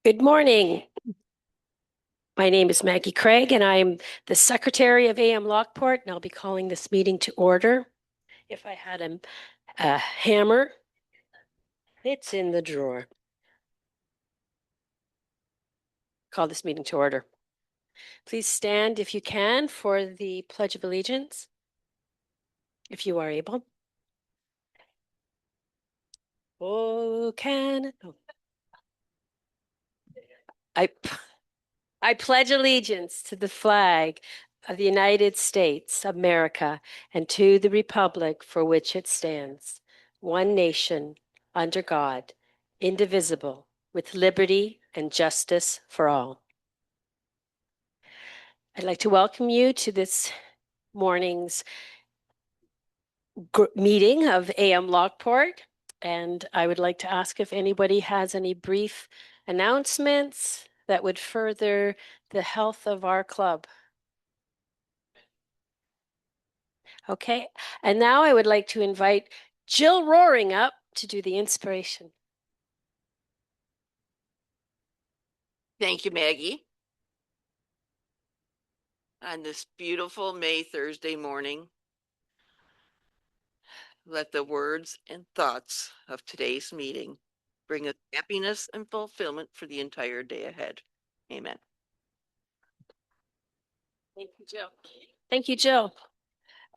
Good morning. My name is Maggie Craig, and I'm the Secretary of AM Lockport, and I'll be calling this meeting to order. If I had a hammer, it's in the drawer. Call this meeting to order. Please stand if you can for the Pledge of Allegiance, if you are able. Oh, can oh. I I pledge allegiance to the flag of the United States of America and to the republic for which it stands, one nation, under God, indivisible, with liberty and justice for all. I'd like to welcome you to this morning's meeting of AM Lockport, and I would like to ask if anybody has any brief announcements that would further the health of our club. Okay, and now I would like to invite Jill Roaring up to do the inspiration. Thank you, Maggie. On this beautiful May Thursday morning, let the words and thoughts of today's meeting bring us happiness and fulfillment for the entire day ahead. Amen. Thank you, Jill. Thank you, Jill.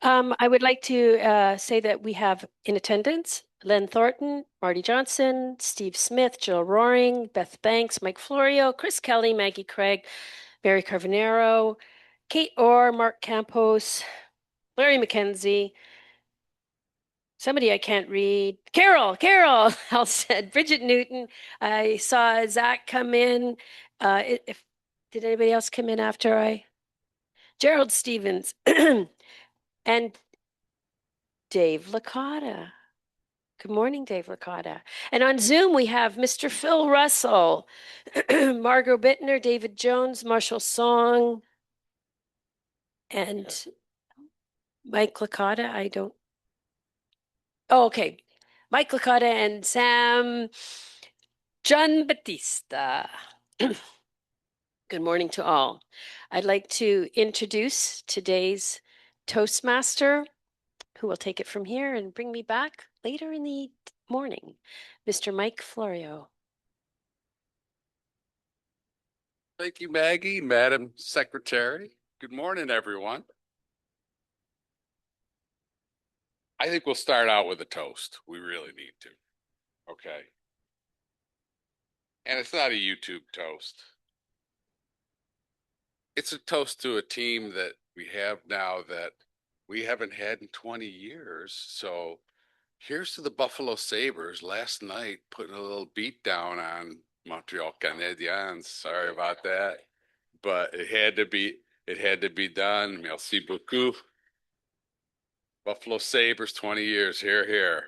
I would like to say that we have in attendance Len Thornton, Marty Johnson, Steve Smith, Jill Roaring, Beth Banks, Mike Florio, Chris Kelly, Maggie Craig, Mary Carvanero, Kate Orr, Mark Campos, Larry McKenzie, somebody I can't read. Carol Halstead, Bridget Newton. I saw Zach come in. If did anybody else come in after I? Gerald Stevens and Dave Licata. Good morning, Dave Licata. And on Zoom, we have Mr. Phil Russell, Margot Bittner, David Jones, Marshall Song, and Mike Licata. I don't. Oh, okay. Mike Licata and Sam John Batista. Good morning to all. I'd like to introduce today's Toastmaster, who will take it from here and bring me back later in the morning, Mr. Mike Florio. Thank you, Maggie, Madam Secretary. Good morning, everyone. I think we'll start out with a toast. We really need to. Okay. And it's not a YouTube toast. It's a toast to a team that we have now that we haven't had in 20 years. So here's to the Buffalo Sabres last night putting a little beat down on Montreal Canadiens. Sorry about that. But it had to be done. Merci beaucoup. Buffalo Sabres, 20 years. Here, here.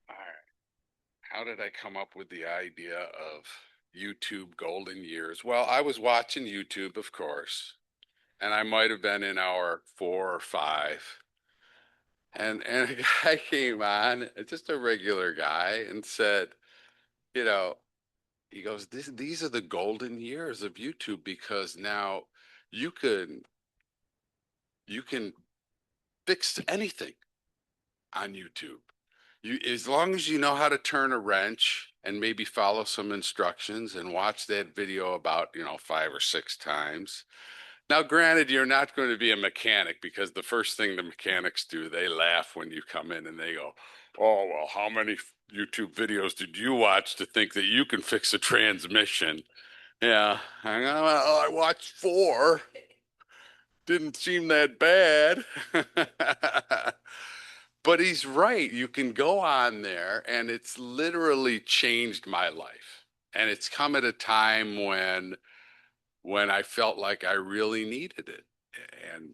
All right. How did I come up with the idea of YouTube golden years? Well, I was watching YouTube, of course, and I might have been in hour 4 or 5. And a guy came on, just a regular guy, and said, you know, he goes, these are the golden years of YouTube because now you can you can fix anything on YouTube. As long as you know how to turn a wrench and maybe follow some instructions and watch that video about, 5 or 6 times. Now, granted, you're not going to be a mechanic because the first thing the mechanics do, they laugh when you come in and they go, "Oh, well, how many YouTube videos did you watch to think that you can fix a transmission?" Yeah, I watched 4. Didn't seem that bad. But he's right. You can go on there and it's literally changed my life. And it's come at a time when I felt like I really needed it. And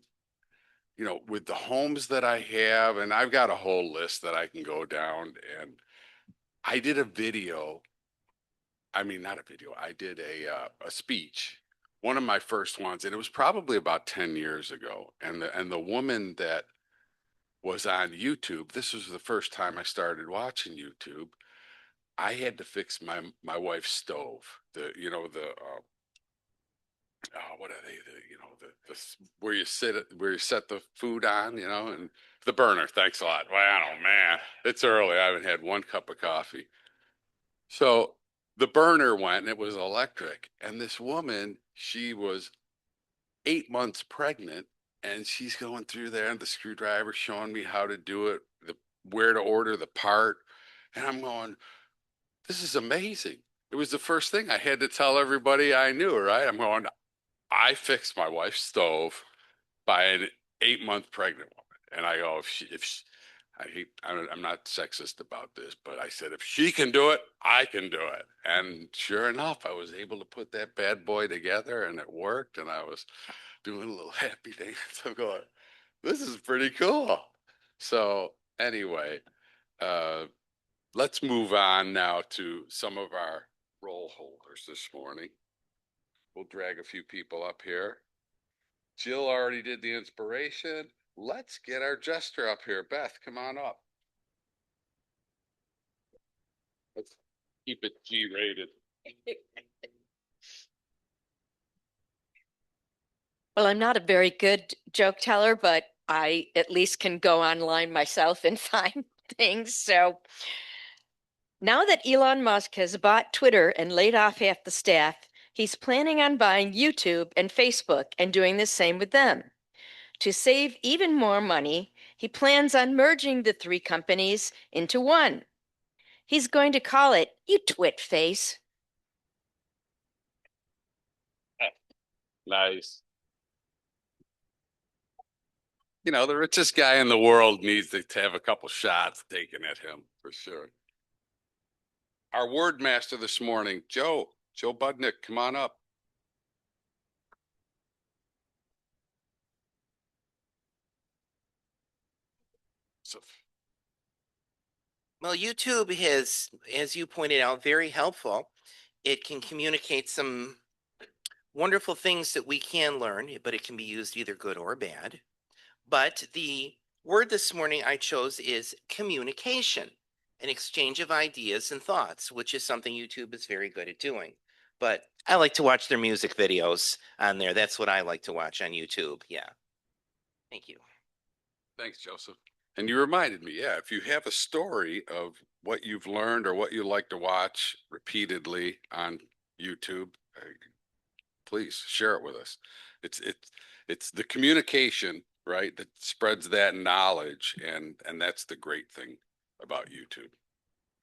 with the homes that I have, and I've got a whole list that I can go down, and I did a video. I mean, not a video. I did a speech, one of my first ones, and it was probably about 10 years ago. And the woman that was on YouTube. This was the first time I started watching YouTube. I had to fix my wife's stove. What are they? Where you where you set the food on, and the burner. Thanks a lot. Wow, man, it's early. I haven't had one cup of coffee. So the burner went and it was electric. And this woman, she was 8 months pregnant and she's going through there and the screwdriver showing me how to do it, where to order the part. And I'm going, this is amazing. It was the first thing I had to tell everybody I knew, right? I'm going, I fixed my wife's stove by an 8 month pregnant woman. And I go, I'm not sexist about this, but I said, if she can do it, I can do it. And sure enough, I was able to put that bad boy together and it worked. And I was doing a little happy dance. I'm going, this is pretty cool. So anyway, uh, let's move on now to some of our roll holders this morning. We'll drag a few people up here. Jill already did the inspiration. Let's get our jester up here. Beth, come on up. Let's keep it G-rated. Well, I'm not a very good joke teller, but I at least can go online myself and find things. So now that Elon Musk has bought Twitter and laid off half the staff, he's planning on buying YouTube and Facebook and doing the same with them. To save even more money, he plans on merging the three companies into one. He's going to call it You Twit Face. Nice. The richest guy in the world needs to have a couple shots taken at him for sure. Our word master this morning, Joe Budnick, come on up. So, Well, YouTube is, as you pointed out, very helpful. It can communicate some wonderful things that we can learn, but it can be used either good or bad. But the word this morning I chose is communication, an exchange of ideas and thoughts, which is something YouTube is very good at doing. But I like to watch their music videos on there. That's what I like to watch on YouTube. Yeah. Thank you. thanks, Joseph. And you reminded me, yeah, if you have a story of what you've learned or what you like to watch repeatedly on YouTube, please share it with us. It's the communication, right, that spreads that knowledge, and that's the great thing about YouTube.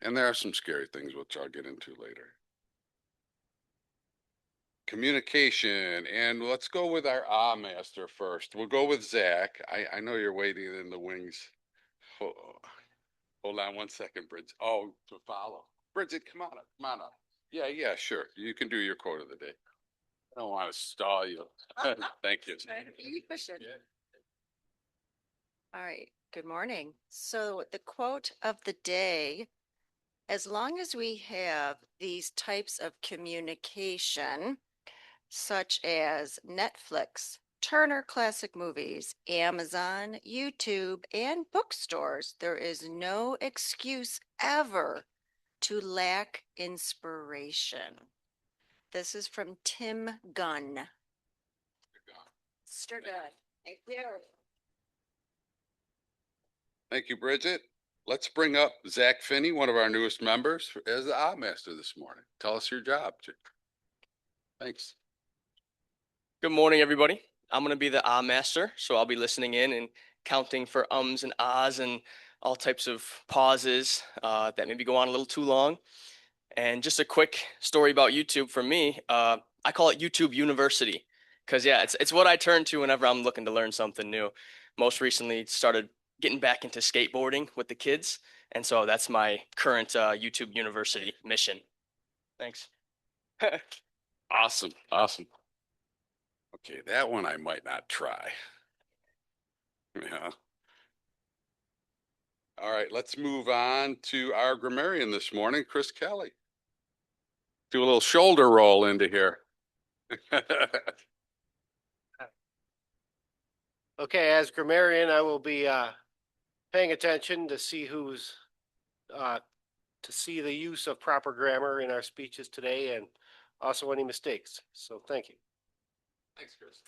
And there are some scary things which I'll get into later. Communication, and let's go with our master first. We'll go with Zach. I know you're waiting in the wings. Hold on one second, Bridget. Oh, to follow. Bridget, come on up. Come on up. Yeah, sure. You can do your quote of the day. I don't want to stall you. Thank you. All right, good morning. So the quote of the day, as long as we have these types of communication, such as Netflix, Turner Classic Movies, Amazon, YouTube, and bookstores, there is no excuse ever to lack inspiration. This is from Tim Gunn. Mr. Gunn. Thank you. Thank you, Bridget. Let's bring up Zach Finney, one of our newest members, as the master this morning. Tell us your job. Thanks. Good morning, everybody. I'm going to be the master, so I'll be listening in and counting for ums and ahs and all types of pauses that maybe go on a little too long. And just a quick story about YouTube for me. I call it YouTube University because, yeah, it's what I turn to whenever I'm looking to learn something new. Most recently started getting back into skateboarding with the kids, and so that's my current YouTube University mission. Thanks. Awesome. Okay, that one I might not try. Yeah. All right, let's move on to our grammarian this morning, Chris Kelly. Do a little shoulder roll into here. Okay, as grammarian, I will be paying attention to see to see the use of proper grammar in our speeches today and also any mistakes. So thank you. Thanks, Chris.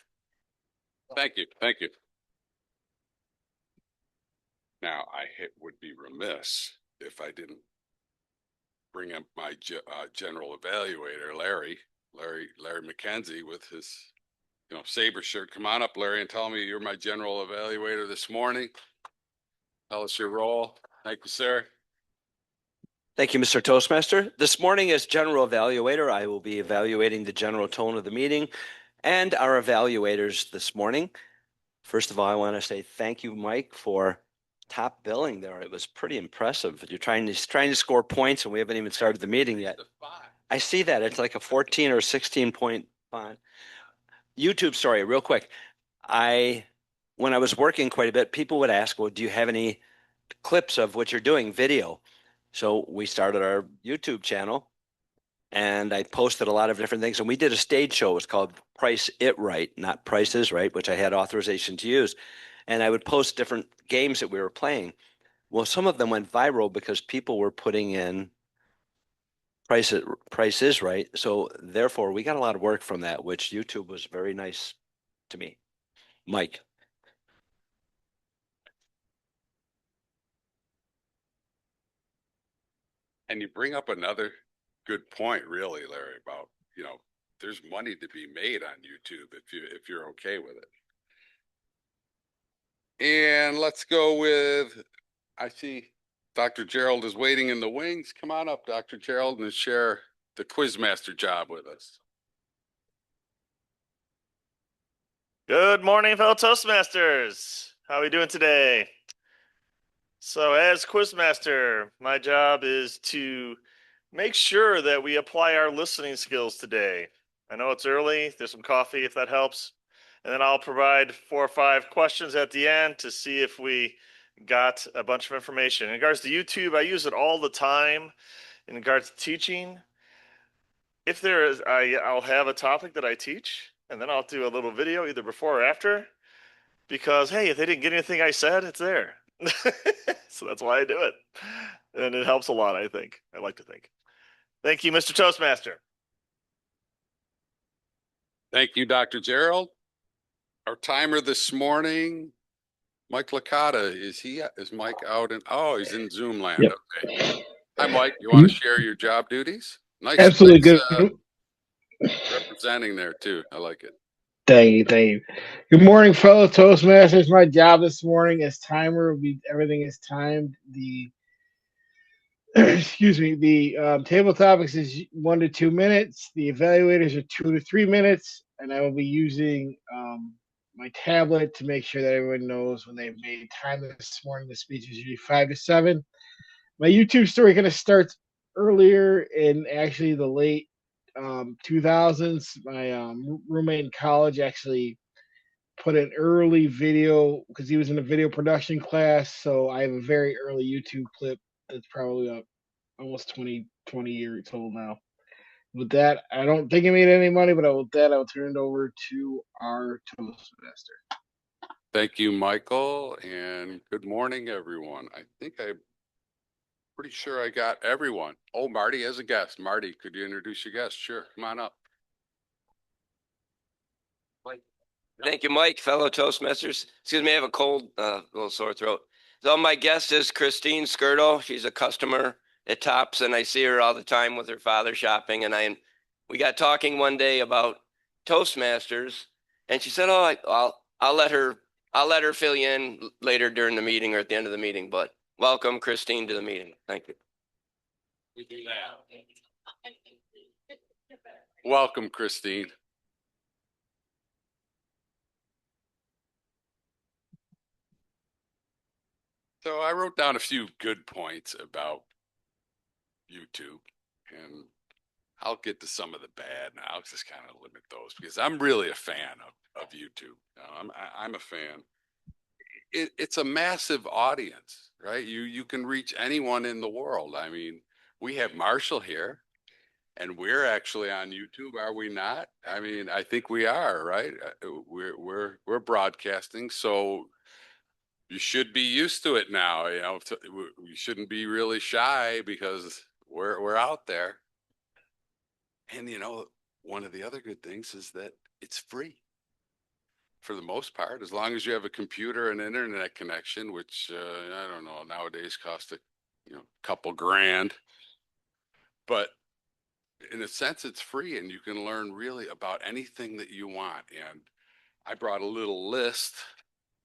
Thank you. Thank you. Now, I would be remiss if I didn't bring up my general evaluator, Larry McKenzie, with his, Sabre shirt. Come on up, Larry, and tell me you're my general evaluator this morning. Tell us your role. Thank you, sir. Thank you, Mr. Toastmaster. This morning as general evaluator, I will be evaluating the general tone of the meeting and our evaluators this morning. First of all, I want to say thank you, Mike, for top billing there. It was pretty impressive. You're trying to score points, and we haven't even started the meeting yet. I see that. It's like a 14 or 16 point font. YouTube story, real quick. When I was working quite a bit, people would ask, well, do you have any clips of what you're doing, video? So we started our YouTube channel, and I posted a lot of different things. And we did a stage show. It was called Price It Right, not Price Is Right, which I had authorization to use. And I would post different games that we were playing. Well, some of them went viral because people were putting in Price Is Right. So therefore, we got a lot of work from that, which YouTube was very nice to me. Mike. And you bring up another good point, really, Larry, about, there's money to be made on YouTube if you're okay with it. And let's go with, I see Dr. Gerald is waiting in the wings. Come on up, Dr. Gerald, and share the Quizmaster job with us. Good morning, fellow Toastmasters. How are we doing today? So as Quizmaster, my job is to make sure that we apply our listening skills today. I know it's early. There's some coffee if that helps. And then I'll provide 4 or 5 questions at the end to see if we got a bunch of information. In regards to YouTube, I use it all the time in regards to teaching. If there is, I'll have a topic that I teach, and then I'll do a little video either before or after. Because, hey, if they didn't get anything I said, it's there. So that's why I do it. And it helps a lot, I think. I like to think. Thank you, Mr. Toastmaster. Thank you, Dr. Gerald. Our timer this morning, Mike Licata, is Mike out he's in Zoom land. Yep. Okay. Hi, Mike. You want to share your job duties? Nice. Absolutely. Nice, representing there too. I like it. Thank you. Thank you. Good morning, fellow Toastmasters. My job this morning as timer everything is timed. The excuse me, the table topics is 1 to 2 minutes. The evaluators are 2 to 3 minutes, and I will be using my tablet to make sure that everyone knows when they've made time this morning. The speech is usually 5 to 7. My YouTube story kind of starts earlier in actually the late 2000s. My roommate in college actually put an early video because he was in a video production class. So I have a very early YouTube clip that's probably almost 20 years old now. With that, I don't think I made any money, but with that, I'll turn it over to our Toastmaster. Thank you, Michael, and good morning, everyone. I think I'm pretty sure I got everyone. Oh, Marty has a guest. Marty, could you introduce your guest? Sure, come on up. Thank you, Mike, fellow Toastmasters. Excuse me, I have a cold, little sore throat. So my guest is Christine Skirtle. She's a customer at Tops, and I see her all the time with her father shopping. And we got talking one day about Toastmasters, and she said, "Oh, I'll let her fill you in later during the meeting or at the end of the meeting." But welcome, Christine, to the meeting. Thank you. We do that. Welcome, Christine. So I wrote down a few good points about YouTube, and I'll get to some of the bad, and I'll just kind of limit those because I'm really a fan of YouTube. I'm a fan. It's a massive audience, right? You can reach anyone in the world. I mean, we have Marshall here, and we're actually on YouTube, are we not? I mean, I think we are, right? We're broadcasting, so you should be used to it now. You know, we shouldn't be really shy because we're out there. And you know, one of the other good things is that it's free for the most part, as long as you have a computer and internet connection, which I don't know nowadays cost a couple grand. But in a sense, it's free, and you can learn really about anything that you want. And I brought a little list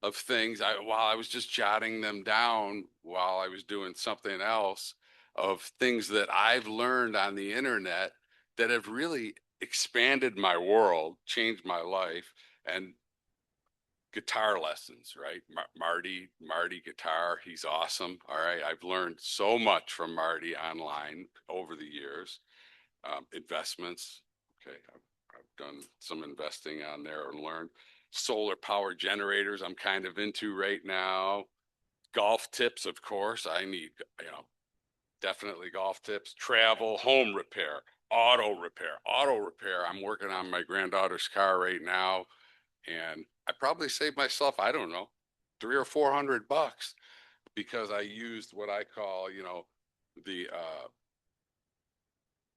of things while I was just jotting them down while I was doing something else, of things that I've learned on the internet that have really expanded my world, changed my life. And guitar lessons, right? Marty guitar, he's awesome. All right, I've learned so much from Marty online over the years. Investments, okay, I've done some investing on there and learned. Solar power generators, I'm kind of into right now. Golf tips, of course, I need, definitely golf tips. Travel, home repair, auto repair. I'm working on my granddaughter's car right now, and I probably saved myself, I don't know, $300 or $400 because I used what I call, the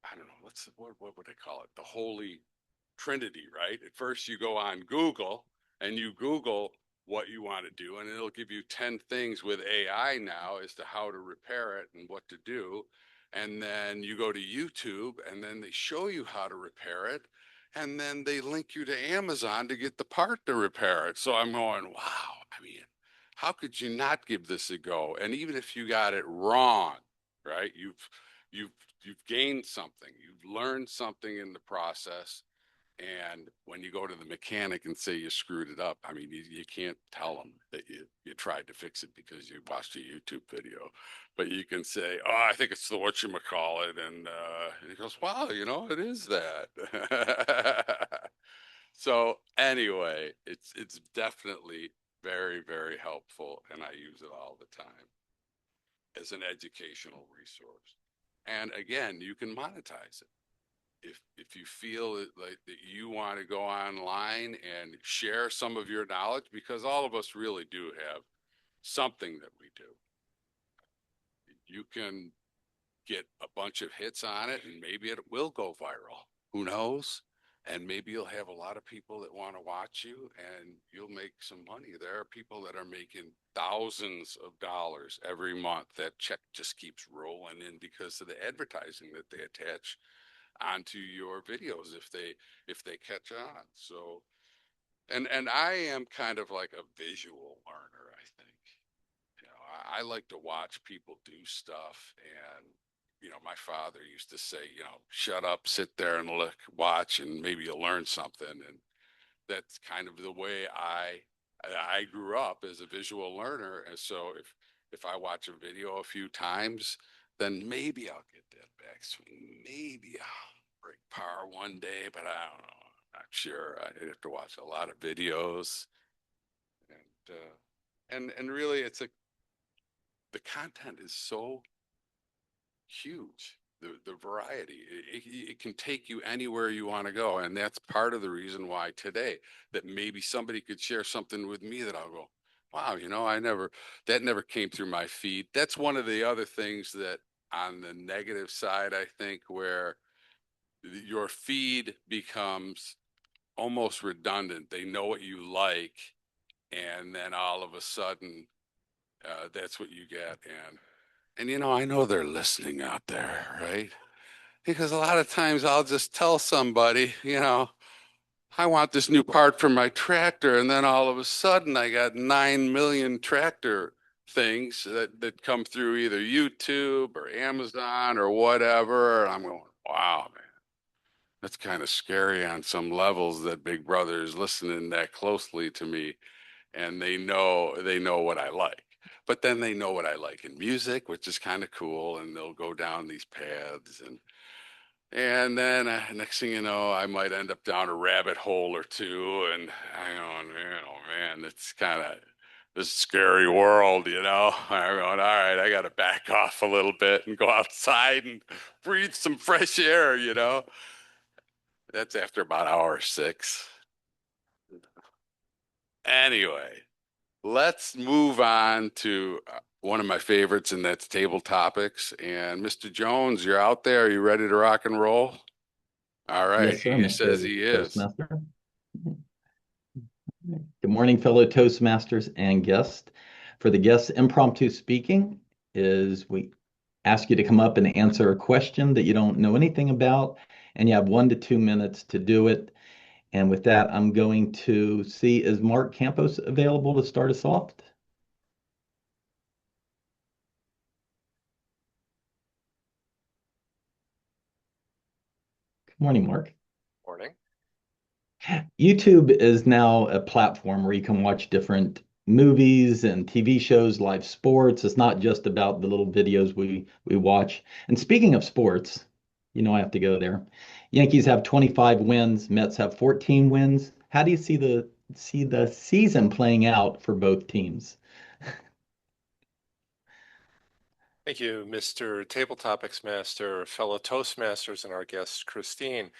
I don't know, what would I call it? The holy trinity, right? At first you go on Google and you Google what you want to do, and it'll give you 10 things with AI now as to how to repair it and what to do. And then you go to YouTube and then they show you how to repair it. And then they link you to Amazon to get the part to repair it. So I'm going, wow, I mean, how could you not give this a go? And even if you got it wrong, right? You've you've gained something. You've learned something in the process. And when you go to the mechanic and say you screwed it up, I mean, you can't tell them that you tried to fix it because you watched a YouTube video. But you can say, oh, I think it's the whatchamacallit. And he goes, wow, it is that. So anyway, it's definitely very, very helpful. And I use it all the time as an educational resource. And again, you can monetize it if you feel like that you want to go online and share some of your knowledge, because all of us really do have something that we do. You can get a bunch of hits on it and maybe it will go viral. Who knows? And maybe you'll have a lot of people that want to watch you and you'll make some money. There are people that are making thousands of dollars every month. That check just keeps rolling in because of the advertising that they attach onto your videos if they catch on. So and I am kind of like a visual learner, I think. I like to watch people do stuff. And my father used to say, shut up, sit there and look, watch, and maybe you'll learn something. And that's kind of the way I grew up as a visual learner. And so if I watch a video a few times, then maybe I'll get that backswing. Maybe I'll break par one day, but I don't know. I'm not sure. I have to watch a lot of videos. And really the content is so huge. The variety, it can take you anywhere you want to go. And that's part of the reason why today that maybe somebody could share something with me that I'll go, wow, that never came through my feed. That's one of the other things that on the negative side, I think, where your feed becomes almost redundant. They know what you like, and then all of a sudden, that's what you get. And I know they're listening out there, right? Because a lot of times I'll just tell somebody, I want this new part for my tractor, and then all of a sudden I got 9 million tractor things that come through either YouTube or Amazon or whatever. And I'm going, wow, man, that's kind of scary on some levels that Big Brother is listening that closely to me, and they know what I like. But then they know what I like in music, which is kind of cool, and they'll go down these paths. And then next thing you know, I might end up down a rabbit hole or two, and I go, man, it's kind of this scary world, I'm going, all right, I got to back off a little bit and go outside and breathe some fresh air. That's after about hour 6. Anyway, let's move on to one of my favorites, and that's table topics. And Mr. Jones, you're out there. Are you ready to rock and roll? All right. Yes, sir, He says Mr. he is. Toastmaster. Good morning, fellow Toastmasters and guests. For the guests, impromptu speaking is we ask you to come up and answer a question that you don't know anything about, and you have 1 to 2 minutes to do it. And with that, I'm going to see, is Mark Campos available to start us off? Good morning, Mark. Morning. YouTube is now a platform where you can watch different movies and TV shows, live sports. It's not just about the little videos we watch. And speaking of sports, I have to go there. Yankees have 25 wins, Mets have 14 wins. How do you see the season playing out for both teams? Thank you, Mr. Table Topics Master, fellow Toastmasters, and our guest, Christine.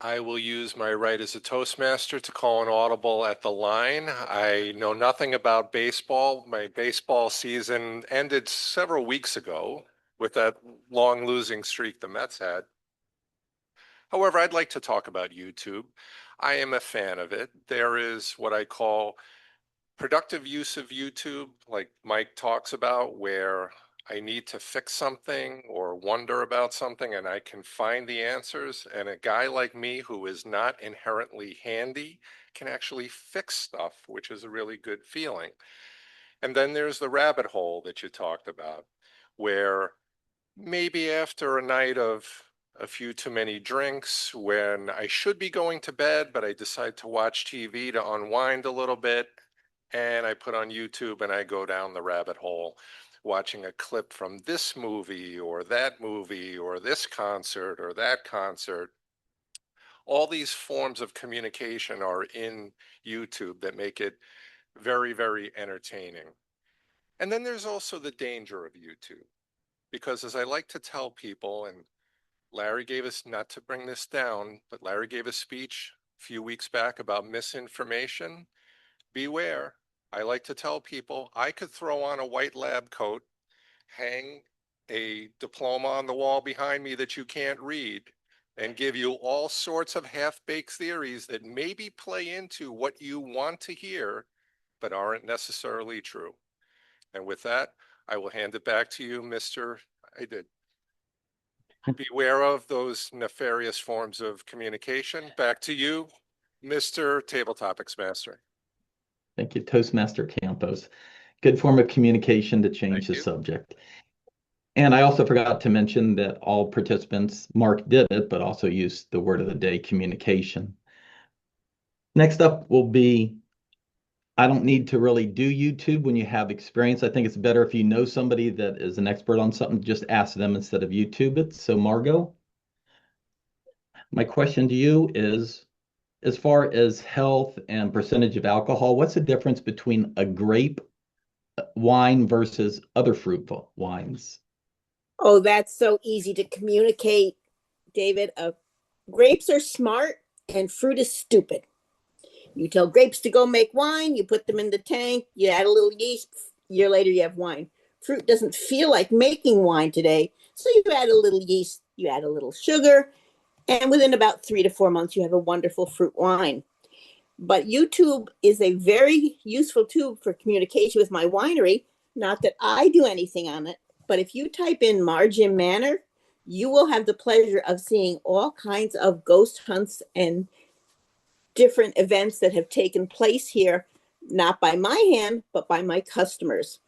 I will use my right as a Toastmaster to call an audible at the line. I know nothing about baseball. My baseball season ended several weeks ago with that long losing streak the Mets had. However, I'd like to talk about YouTube. I am a fan of it. There is what I call productive use of YouTube, like Mike talks about, where I need to fix something or wonder about something and I can find the answers. And a guy like me who is not inherently handy can actually fix stuff, which is a really good feeling. And then there's the rabbit hole that you talked about, where maybe after a night of a few too many drinks, when I should be going to bed, but I decide to watch TV to unwind a little bit, and I put on YouTube and I go down the rabbit hole watching a clip from this movie or this concert or that concert. All these forms of communication are in YouTube that make it very, very entertaining. And then there's also the danger of YouTube, because as I like to tell people, and Larry gave us, not to bring this down, but Larry gave a speech a few weeks back about misinformation. Beware. I like to tell people I could throw on a white lab coat, hang a diploma on the wall behind me that you can't read, and give you all sorts of half-baked theories that maybe play into what you want to hear, but aren't necessarily true. And with that, I will hand it back to you, Mr. I did. Beware of those nefarious forms of communication. Back to you, Mr. Table Topics Master. Thank you, Toastmaster Campos. Good form of communication to change the subject. And I also forgot to mention that all participants, Mark did it, but also used the word of the day, communication. Next up will be, I don't need to really do YouTube when you have experience. I think it's better if you know somebody that is an expert on something, just ask them instead of YouTube it. So Margot, my question to you is, as far as health and percentage of alcohol, what's the difference between a grape wine versus other fruit wines? Oh, that's so easy to communicate, David. Grapes are smart and fruit is stupid. You tell grapes to go make wine, you put them in the tank, you add a little yeast, a year later you have wine. Fruit doesn't feel like making wine today, so you add a little yeast, you add a little sugar, and within about 3 to 4 months, you have a wonderful fruit wine. But YouTube is a very useful tool for communication with my winery. Not that I do anything on it, but if you type in Margin Manor, you will have the pleasure of seeing all kinds of ghost hunts and different events that have taken place here, not by my hand, but by my customers.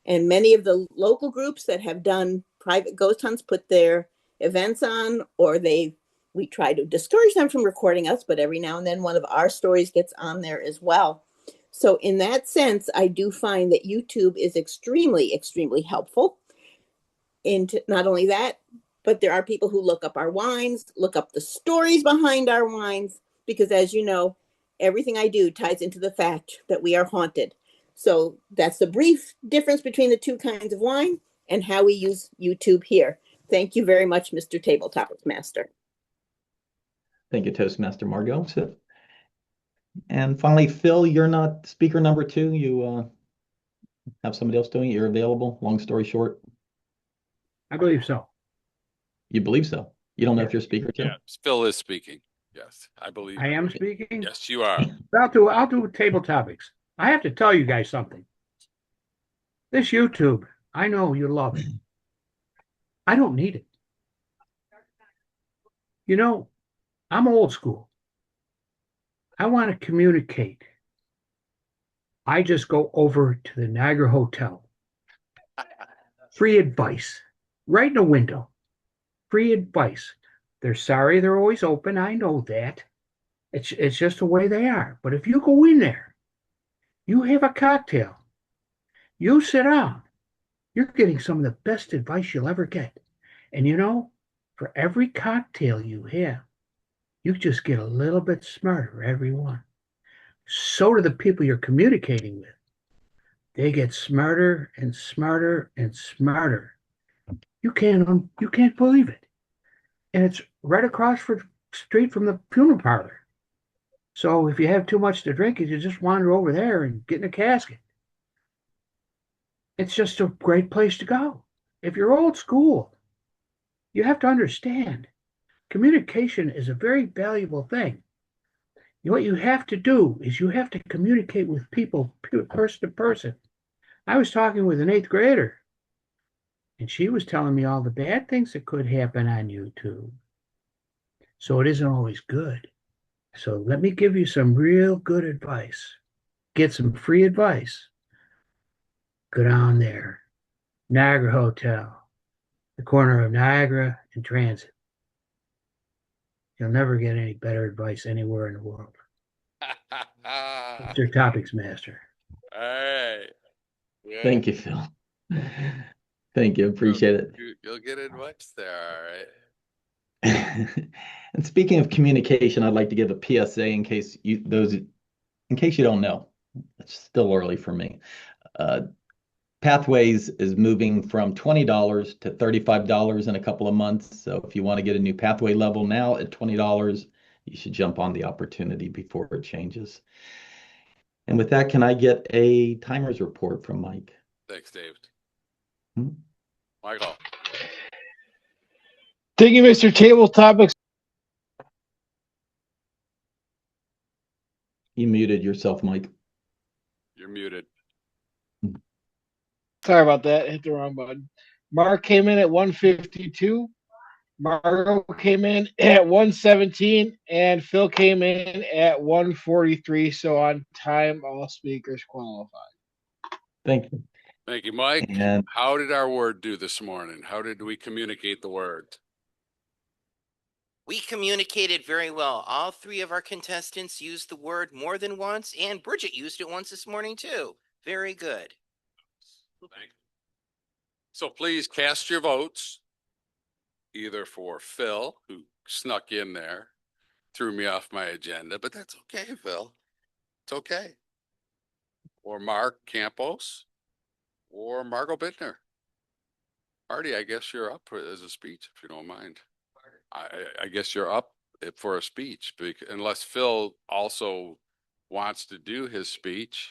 And many of the local groups that have done private ghost hunts put their events on, or we try to discourage them from recording us, but every now and then one of our stories gets on there as well. So in that sense, I do find that YouTube is extremely, extremely helpful. And not only that, but there are people who look up our wines, look up the stories behind our wines, because as you know, everything I do ties into the fact that we are haunted. So that's the brief difference between the two kinds of wine and how we use YouTube here. Thank you very much, Mr. Table Topics Master. Thank you, Toastmaster Margot. So And finally, Phil, you're not speaker number two. You have somebody else doing it. You're available. Long story short, I believe so. you believe so. You don't know if you're speaker two? Yeah, Phil is speaking. Yes, I believe. I am speaking. Yes, you are. I'll do table topics. I have to tell you guys something. This YouTube, I know you love it. I don't need it. You know, I'm old school. I want to communicate. I just go over to the Niagara Hotel. Free advice. Right in the window. Free advice. They're sorry they're always open. I know that. It's just the way they are. But if you go in there, you have a cocktail, you sit down, you're getting some of the best advice you'll ever get. And you know, for every cocktail you have, you just get a little bit smarter, every one. So do the people you're communicating with. They get smarter and smarter and smarter. You can't believe it. And it's right across the street from the funeral parlor. So if you have too much to drink, you just wander over there and get in a casket. It's just a great place to go. If you're old school, you have to understand communication is a very valuable thing. What you have to do is you have to communicate with people person to person. I was talking with an eighth grader, and she was telling me all the bad things that could happen on YouTube. So it isn't always good. So let me give you some real good advice. Get some free advice. Go down there, Niagara Hotel, the corner of Niagara and Transit. You'll never get any better advice anywhere in the world. Mr. Topics Master. All right. Yeah. Thank you, Phil. Thank you. Appreciate it. You'll get advice there. All right. And speaking of communication, I'd like to give a PSA in case you don't know. It's still early for me. Pathways is moving from $20 to $35 in a couple of months. So if you want to get a new pathway level now at $20, you should jump on the opportunity before it changes. And with that, can I get a timers report from Mike? Thanks, Dave. Hmm? Michael. Thank you, Mr. Table Topics. You muted yourself, Mike. You're muted. Sorry about that. Hit the wrong button. Mark came in at 152. Margo came in at 117. And Phil came in at 143. So on time, all speakers qualified. Thank you. Thank you, Mike. And how did our word do this morning? How did we communicate the word? We communicated very well. All three of our contestants used the word more than once, and Bridget used it once this morning too. Very good. Thank you. So please cast your votes either for Phil, who snuck in there, threw me off my agenda, but that's okay, Phil. It's okay. Or Mark Campos or Margot Bittner. Marty, I guess you're up as a speech, if you don't mind. I guess you're up for a speech, unless Phil also wants to do his speech.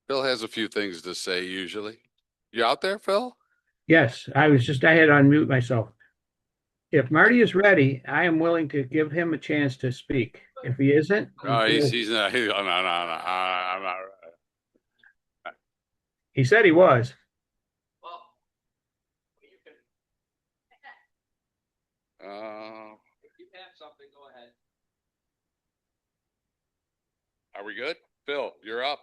Phil has a few things to say usually. You out there, Phil? Yes, I had to unmute myself. If Marty is ready, I am willing to give him a chance to speak. If he isn't, No, he's not. No, I'm not. He said he was. If you have something, go ahead. Are we good? Phil, you're up.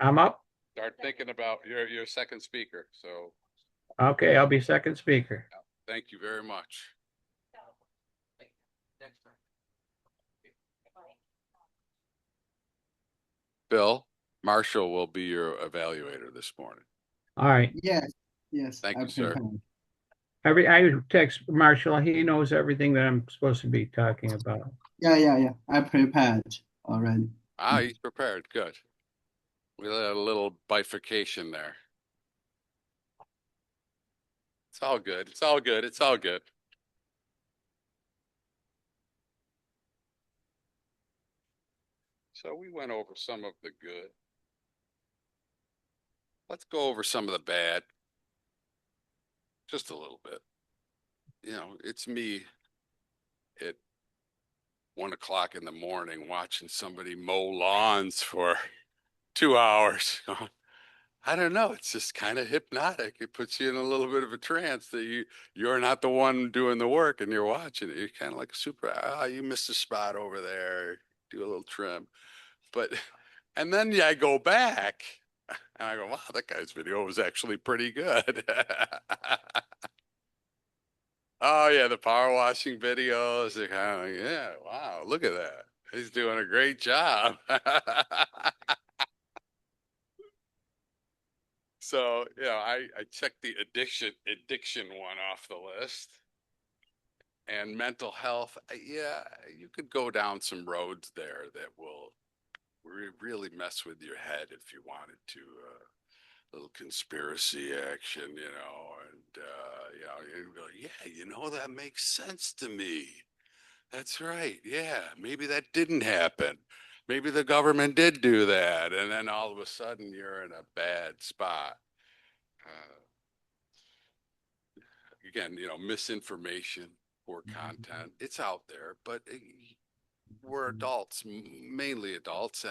I'm up. Start thinking about your second speaker. So. Okay, I'll be second speaker. Thank you very much. Bill, Marshall will be your evaluator this morning. All right. Yes, yes. Thank you, sir. I text Marshall. He knows everything that I'm supposed to be talking about. Yeah. I prepared already. He's prepared. Good. We had a little bifurcation there. It's all good. It's all good. It's all good. So we went over some of the good. Let's go over some of the bad. Just a little bit. You know, it's me at 1 o'clock in the morning watching somebody mow lawns for 2 hours. I don't know. It's just kind of hypnotic. It puts you in a little bit of a trance that you're not the one doing the work and you're watching it. You're kind of like a super. You missed a spot over there. Do a little trim, but and then I go back and I go, wow, that guy's video was actually pretty good. Oh yeah, the power washing videos. They're kind of like, yeah, wow, look at that. He's doing a great job. So, I checked the addiction one off the list. And mental health, yeah, you could go down some roads there that will really mess with your head if you wanted to. Little conspiracy action, and you'd be like, yeah, that makes sense to me. That's right. Yeah, maybe that didn't happen. Maybe the government did do that, and then all of a sudden you're in a bad spot. Again, misinformation, poor content, it's out there, but we're adults, mainly adults,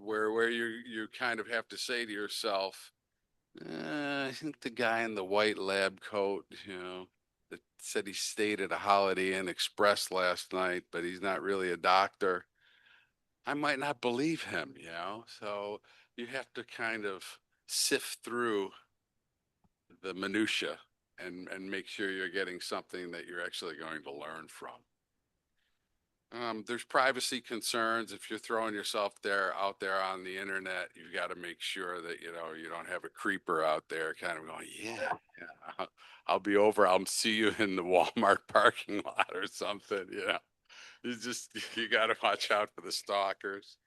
where you kind of have to say to yourself, I think the guy in the white lab coat, that said he stayed at a Holiday Inn Express last night, but he's not really a doctor. I might not believe him, so you have to kind of sift through the minutia and make sure you're getting something that you're actually going to learn from. There's privacy concerns. If you're throwing yourself out there on the internet, you've got to make sure that, you don't have a creeper out there kind of going, yeah, I'll be over. I'll see you in the Walmart parking lot or something. You got to watch out for the stalkers.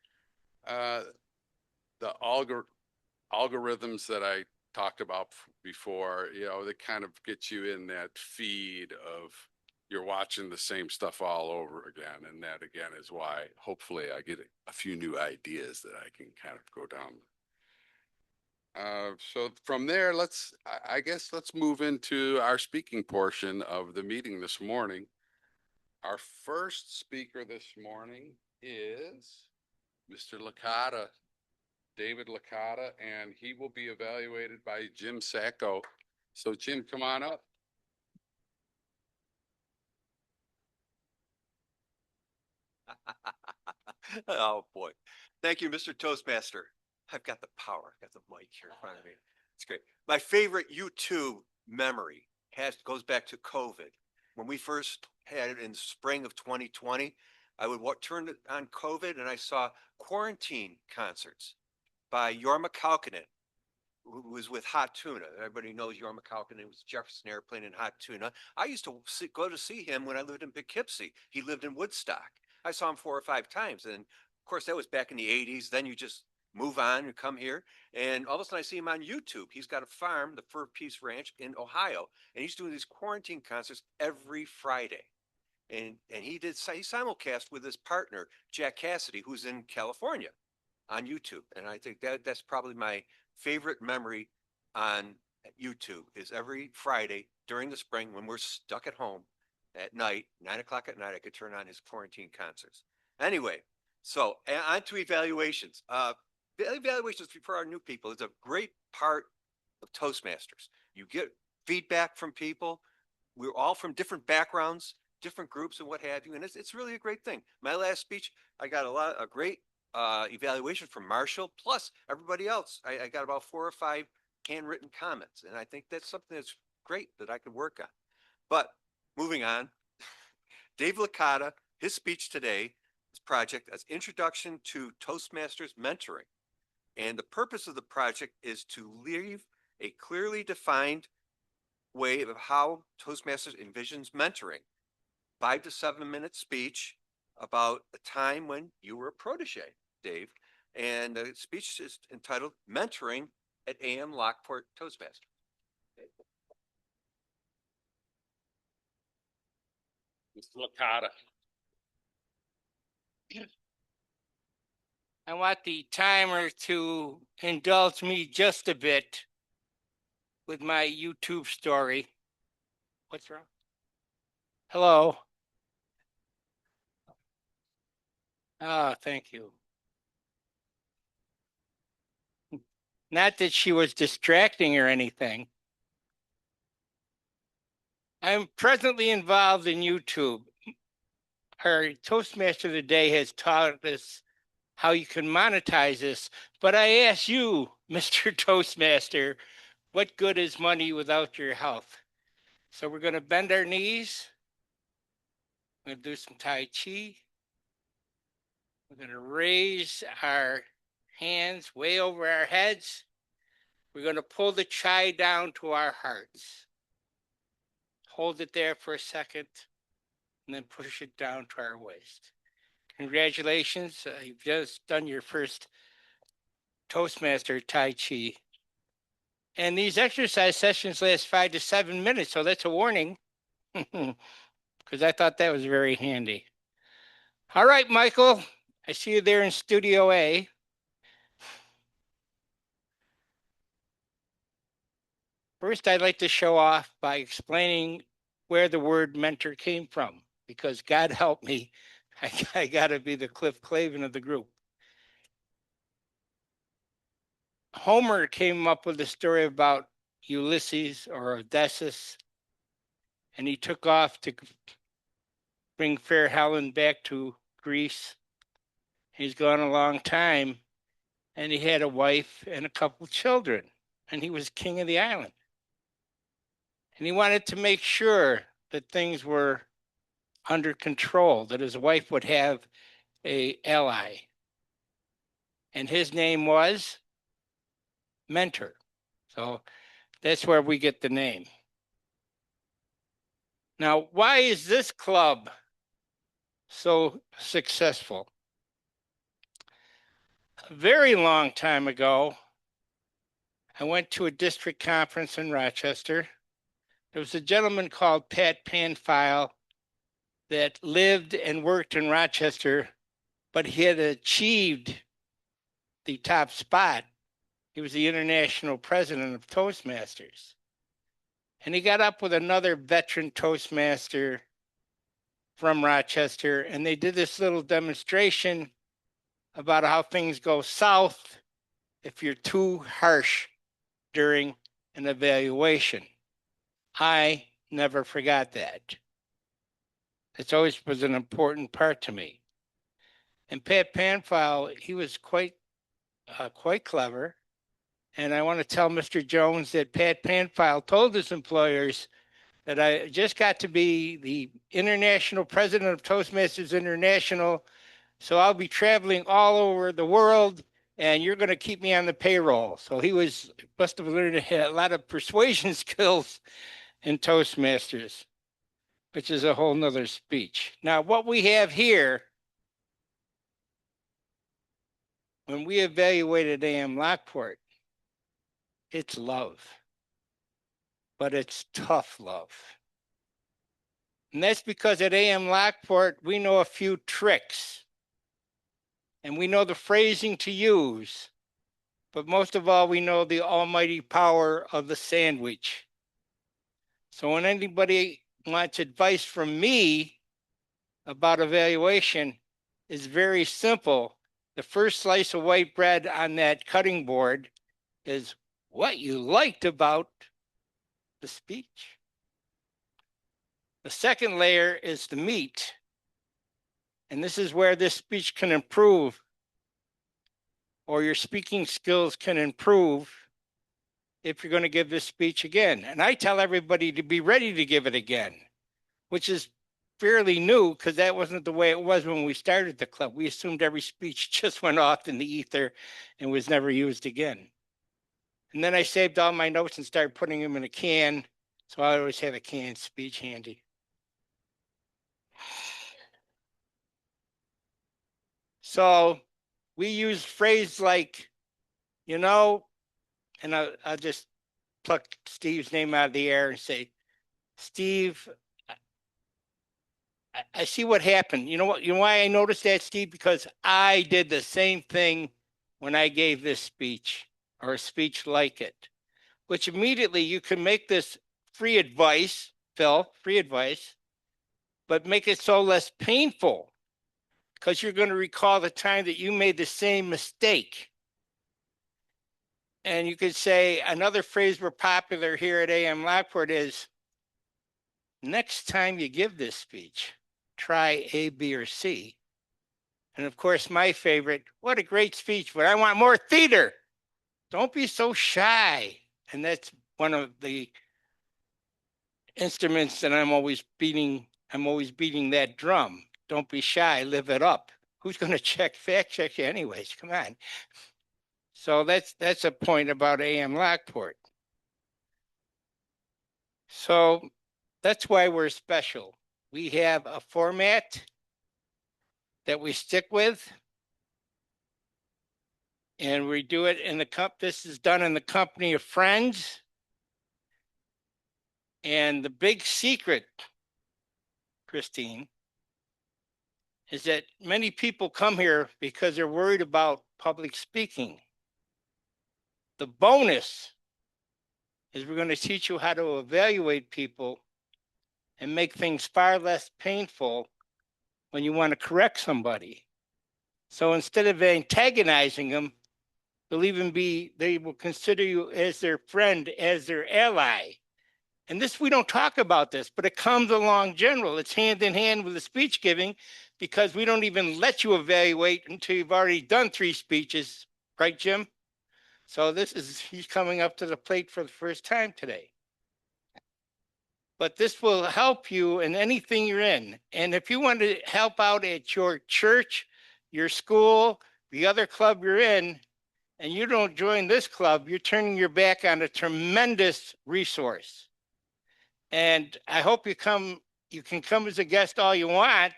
The algorithms that I talked about before, they kind of get you in that feed of you're watching the same stuff all over again. And that again is why hopefully I get a few new ideas that I can kind of go down. So from there, I guess let's move into our speaking portion of the meeting this morning. Our first speaker this morning is Mr. Licata, David Licata, and he will be evaluated by Jim Sacco. So Jim, come on up. Oh boy. Thank you, Mr. Toastmaster. I've got the power. I've got the mic here in front of me. It's great. My favorite YouTube memory goes back to COVID. When we first had it in spring of 2020, I would turn on COVID and I saw quarantine concerts by Jorma Kaukonen, who was with Hot Tuna. Everybody knows Jorma Kaukonen was Jefferson Airplane and Hot Tuna. I used to go to see him when I lived in Poughkeepsie. He lived in Woodstock. I saw him 4 or 5 times. And of course, that was back in the 80s. Then you just move on and come here. And all of a sudden I see him on YouTube. He's got a farm, the Fur Peace Ranch in Ohio. And he's doing these quarantine concerts every Friday. And he simulcast with his partner, Jack Cassidy, who's in California on YouTube. And I think that's probably my favorite memory on YouTube is every Friday during the spring when we're stuck at home at night, 9 o'clock at night, I could turn on his quarantine concerts. Anyway, so on to evaluations. Evaluations for our new people is a great part of Toastmasters. You get feedback from people. We're all from different backgrounds, different groups and what have you. And it's really a great thing. My last speech, I got a great evaluation from Marshall, plus everybody else. I got about 4 or 5 handwritten comments. And I think that's something that's great that I could work on. But moving on, Dave Licata, his speech today, his project as Introduction to Toastmasters Mentoring. And the purpose of the project is to leave a clearly defined way of how Toastmasters envisions mentoring. 5 to 7 minute speech about a time when you were a protege, Dave. And the speech is entitled Mentoring at AM Lockport Toastmasters. Mr. Licata. I want the timer to indulge me just a bit with my YouTube story. What's wrong? Hello. Oh, thank you. Not that she was distracting or anything. I'm presently involved in YouTube. Our Toastmaster of the day has taught us how you can monetize this, but I ask you, Mr. Toastmaster, what good is money without your health? So we're going to bend our knees. We're going to do some Tai Chi. We're going to raise our hands way over our heads. We're going to pull the chai down to our hearts. Hold it there for a second, and then push it down to our waist. Congratulations, you've just done your first Toastmaster Tai Chi. And these exercise sessions last 5 to 7 minutes, so that's a warning, because I thought that was very handy. All right, Michael, I see you there in Studio A. First, I'd like to show off by explaining where the word mentor came from, because God help me, I got to be the Cliff Clavin of the group. Homer came up with a story about Ulysses or Odysseus, and he took off to bring fair Helen back to Greece. He's gone a long time, and he had a wife and a couple children, and he was king of the island. And he wanted to make sure that things were under control, that his wife would have an ally. And his name was Mentor. So that's where we get the name. Now, why is this club so successful? A very long time ago, I went to a district conference in Rochester. There was a gentleman called Pat Panfile that lived and worked in Rochester, but he had achieved the top spot. He was the international president of Toastmasters. And he got up with another veteran Toastmaster from Rochester, and they did this little demonstration about how things go south if you're too harsh during an evaluation. I never forgot that. It's always was an important part to me. And Pat Panfile, he was quite clever. And I want to tell Mr. Jones that Pat Panfile told his employers that I just got to be the international president of Toastmasters International. So I'll be traveling all over the world and you're going to keep me on the payroll. So he must have learned a lot of persuasion skills in Toastmasters, which is a whole nother speech. Now, what we have here, when we evaluated AM Lockport, it's love, but it's tough love. And that's because at AM Lockport, we know a few tricks and we know the phrasing to use, but most of all, we know the almighty power of the sandwich. So when anybody wants advice from me about evaluation, it's very simple. The first slice of white bread on that cutting board is what you liked about the speech. The second layer is the meat. And this is where this speech can improve, or your speaking skills can improve if you're going to give this speech again. And I tell everybody to be ready to give it again, which is fairly new because that wasn't the way it was when we started the club. We assumed every speech just went off in the ether and was never used again. And then I saved all my notes and started putting them in a can. So I always have a canned speech handy. So we use phrases like, and I'll just pluck Steve's name out of the air and say, Steve, I see what happened. You know what? You know why I noticed that, Steve? Because I did the same thing when I gave this speech or a speech like it, which immediately you can make this free advice, Phil, free advice, but make it so less painful because you're going to recall the time that you made the same mistake. And you could say another phrase we're popular here at AM Lockport is, next time you give this speech, try A, B, or C. And of course, my favorite, what a great speech, but I want more theater. Don't be so shy. And that's one of the instruments that I'm always beating that drum. Don't be shy, live it up. Who's going to fact check you anyways? Come on. So that's a point about AM Lockport. So that's why we're special. We have a format that we stick with, and we do it in the this is done in the company of friends. And the big secret, Christine, is that many people come here because they're worried about public speaking. The bonus is we're going to teach you how to evaluate people and make things far less painful when you want to correct somebody. So instead of antagonizing them, they will consider you as their friend, as their ally. And this, we don't talk about this, but it comes along general. It's hand in hand with the speech giving because we don't even let you evaluate until you've already done 3 speeches, right, Jim? So he's coming up to the plate for the first time today. But this will help you in anything you're in. And if you want to help out at your church, your school, the other club you're in, and you don't join this club, you're turning your back on a tremendous resource. And I hope you can come as a guest all you want.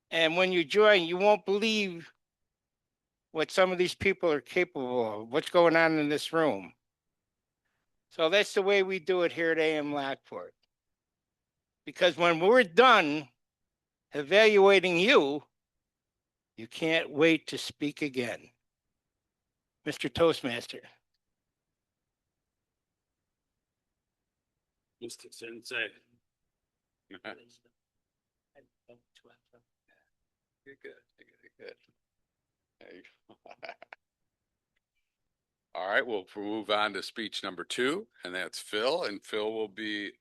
And when you join, you won't believe what some of these people are capable of, what's going on in this room. So that's the way we do it here at AM Lockport. Because when we're done evaluating you, you can't wait to speak again. Mr. Toastmaster. Mr. Sensei. You're good. You're good. There you go. All right, we'll move on to speech number 2, and that's Phil. And Phil will be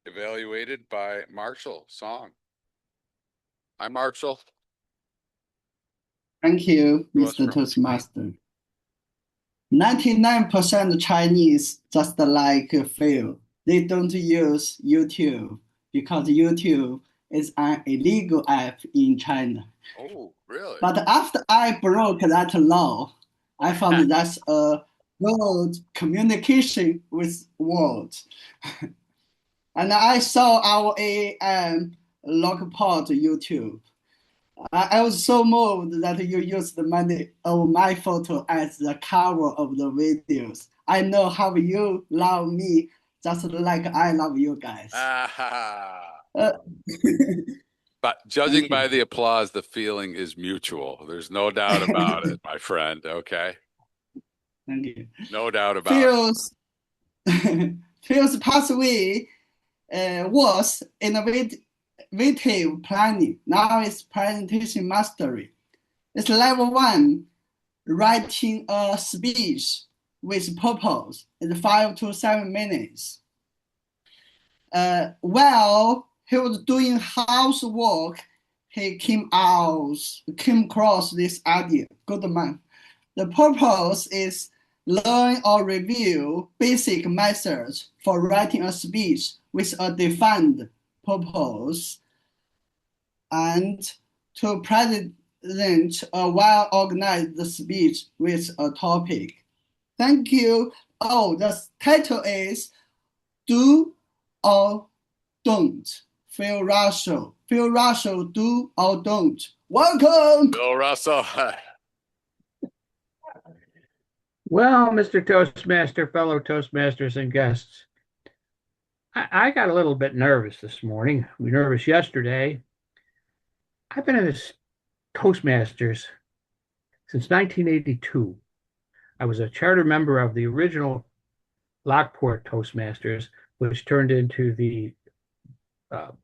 evaluated by Marshall Song. Hi, Marshall. Thank you, Mr. Toastmaster. 99% Chinese just like Phil. They don't use YouTube because YouTube is an illegal app in China. Oh, really? But after I broke that law, I found that's a good communication with world. And I saw our AM Lockport YouTube. I was so moved that you used the money of my photo as the cover of the videos. I know how you love me just like I love you guys. But judging by the applause, the feeling is mutual. There's no doubt about it, my friend. Okay. Thank you. No doubt about it. Phil's pathway was innovative planning. Now it's presentation mastery. It's level 1, writing a speech with purpose. It's 5 to 7 minutes. While he was doing housework, he came across this idea. Good man. The purpose is learn or review basic methods for writing a speech with a defined purpose and to present a well-organized speech with a topic. Thank you. Oh, the title is Do or Don't. Phil Russell. Phil Russell, Do or Don't. Welcome. Phil Russell. Well, Mr. Toastmaster, fellow Toastmasters and guests, I got a little bit nervous this morning. We were nervous yesterday. I've been in this Toastmasters since 1982. I was a charter member of the original Lockport Toastmasters, which turned into the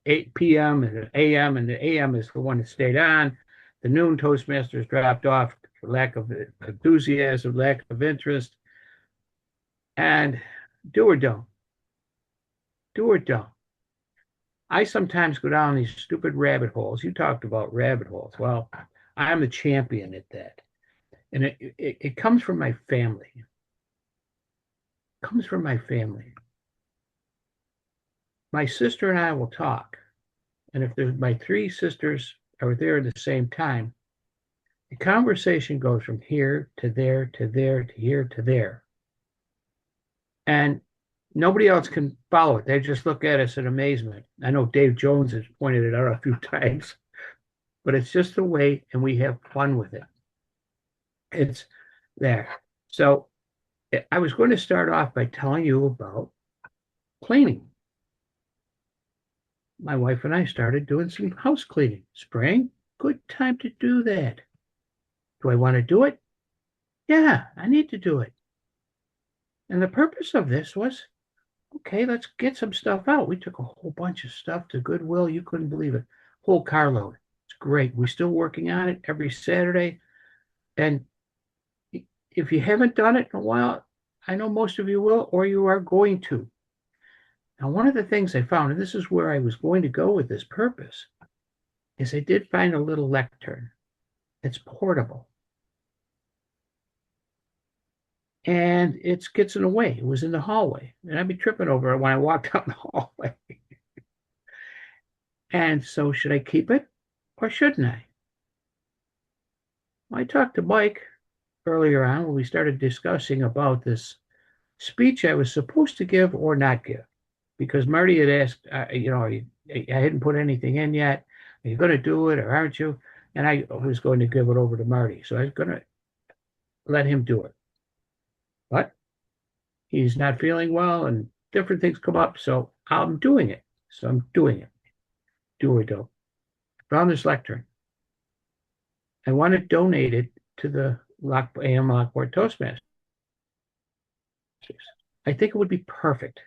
8 p.m. and the AM, and the AM is the one that stayed on. The noon Toastmasters dropped off for lack of enthusiasm, lack of interest, and do or don't, do or don't. I sometimes go down these stupid rabbit holes. You talked about rabbit holes. Well, I'm a champion at that. And it comes from my family. It comes from my family. My sister and I will talk. And if there's my three sisters are there at the same time, the conversation goes from here to there to there to here to there. And nobody else can follow it. They just look at us in amazement. I know Dave Jones has pointed it out a few times, but it's just the way, and we have fun with it. It's there. So I was going to start off by telling you about cleaning. My wife and I started doing some house cleaning. Spring, good time to do that. Do I want to do it? Yeah, I need to do it. And the purpose of this was, okay, let's get some stuff out. We took a whole bunch of stuff to Goodwill. You couldn't believe it. Whole carload. It's great. We're still working on it every Saturday. And if you haven't done it in a while, I know most of you will, or you are going to. Now, one of the things I found, and this is where I was going to go with this purpose, is I did find a little lectern. It's portable. And it gets in the way. It was in the hallway. And I'd be tripping over it when I walked out in the hallway. And so should I keep it or shouldn't I? I talked to Mike earlier on when we started discussing about this speech I was supposed to give or not give. Because Marty had asked, I hadn't put anything in yet. Are you going to do it or aren't you? And I was going to give it over to Marty. So I was going to let him do it. But he's not feeling well and different things come up. So I'm doing it. So I'm doing it. Do or don't. Found this lectern. I want to donate it to the AM Lockport Toastmasters. I think it would be perfect.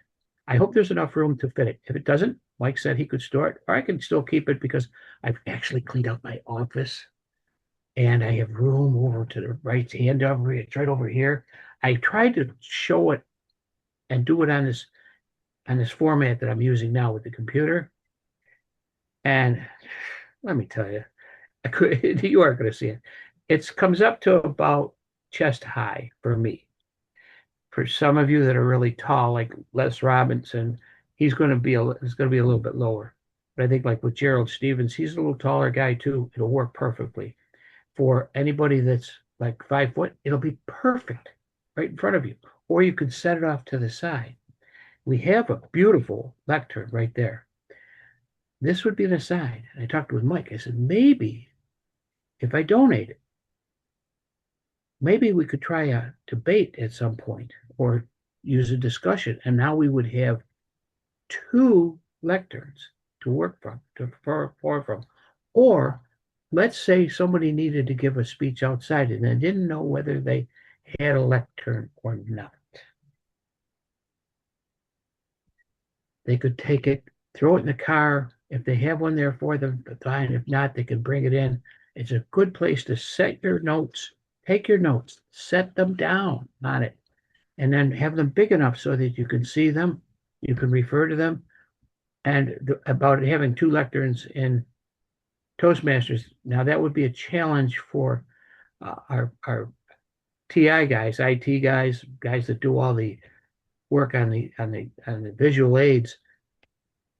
I hope there's enough room to fit it. If it doesn't, Mike said he could store it, or I can still keep it because I've actually cleaned out my office and I have room over to the right hand over here. It's right over here. I tried to show it and do it on this format that I'm using now with the computer. And let me tell you, you are going to see it. It comes up to about chest high for me. For some of you that are really tall, like Les Robinson, it's going to be a little bit lower. But I think like with Gerald Stevens, he's a little taller guy too. It'll work perfectly. For anybody that's like 5 foot, it'll be perfect right in front of you. Or you can set it off to the side. We have a beautiful lectern right there. This would be the side. And I talked with Mike. I said, maybe if I donate it, maybe we could try a debate at some point or use a discussion. And now we would have two lecterns to work from, from. Or let's say somebody needed to give a speech outside and they didn't know whether they had a lectern or not. They could take it, throw it in the car. If they have one there for them, fine. If not, they can bring it in. It's a good place to set your notes. Take your notes, set them down on it, and then have them big enough so that you can see them, you can refer to them. And about having two lecterns in Toastmasters, now that would be a challenge for our TI guys, IT guys, guys that do all the work on the visual aids,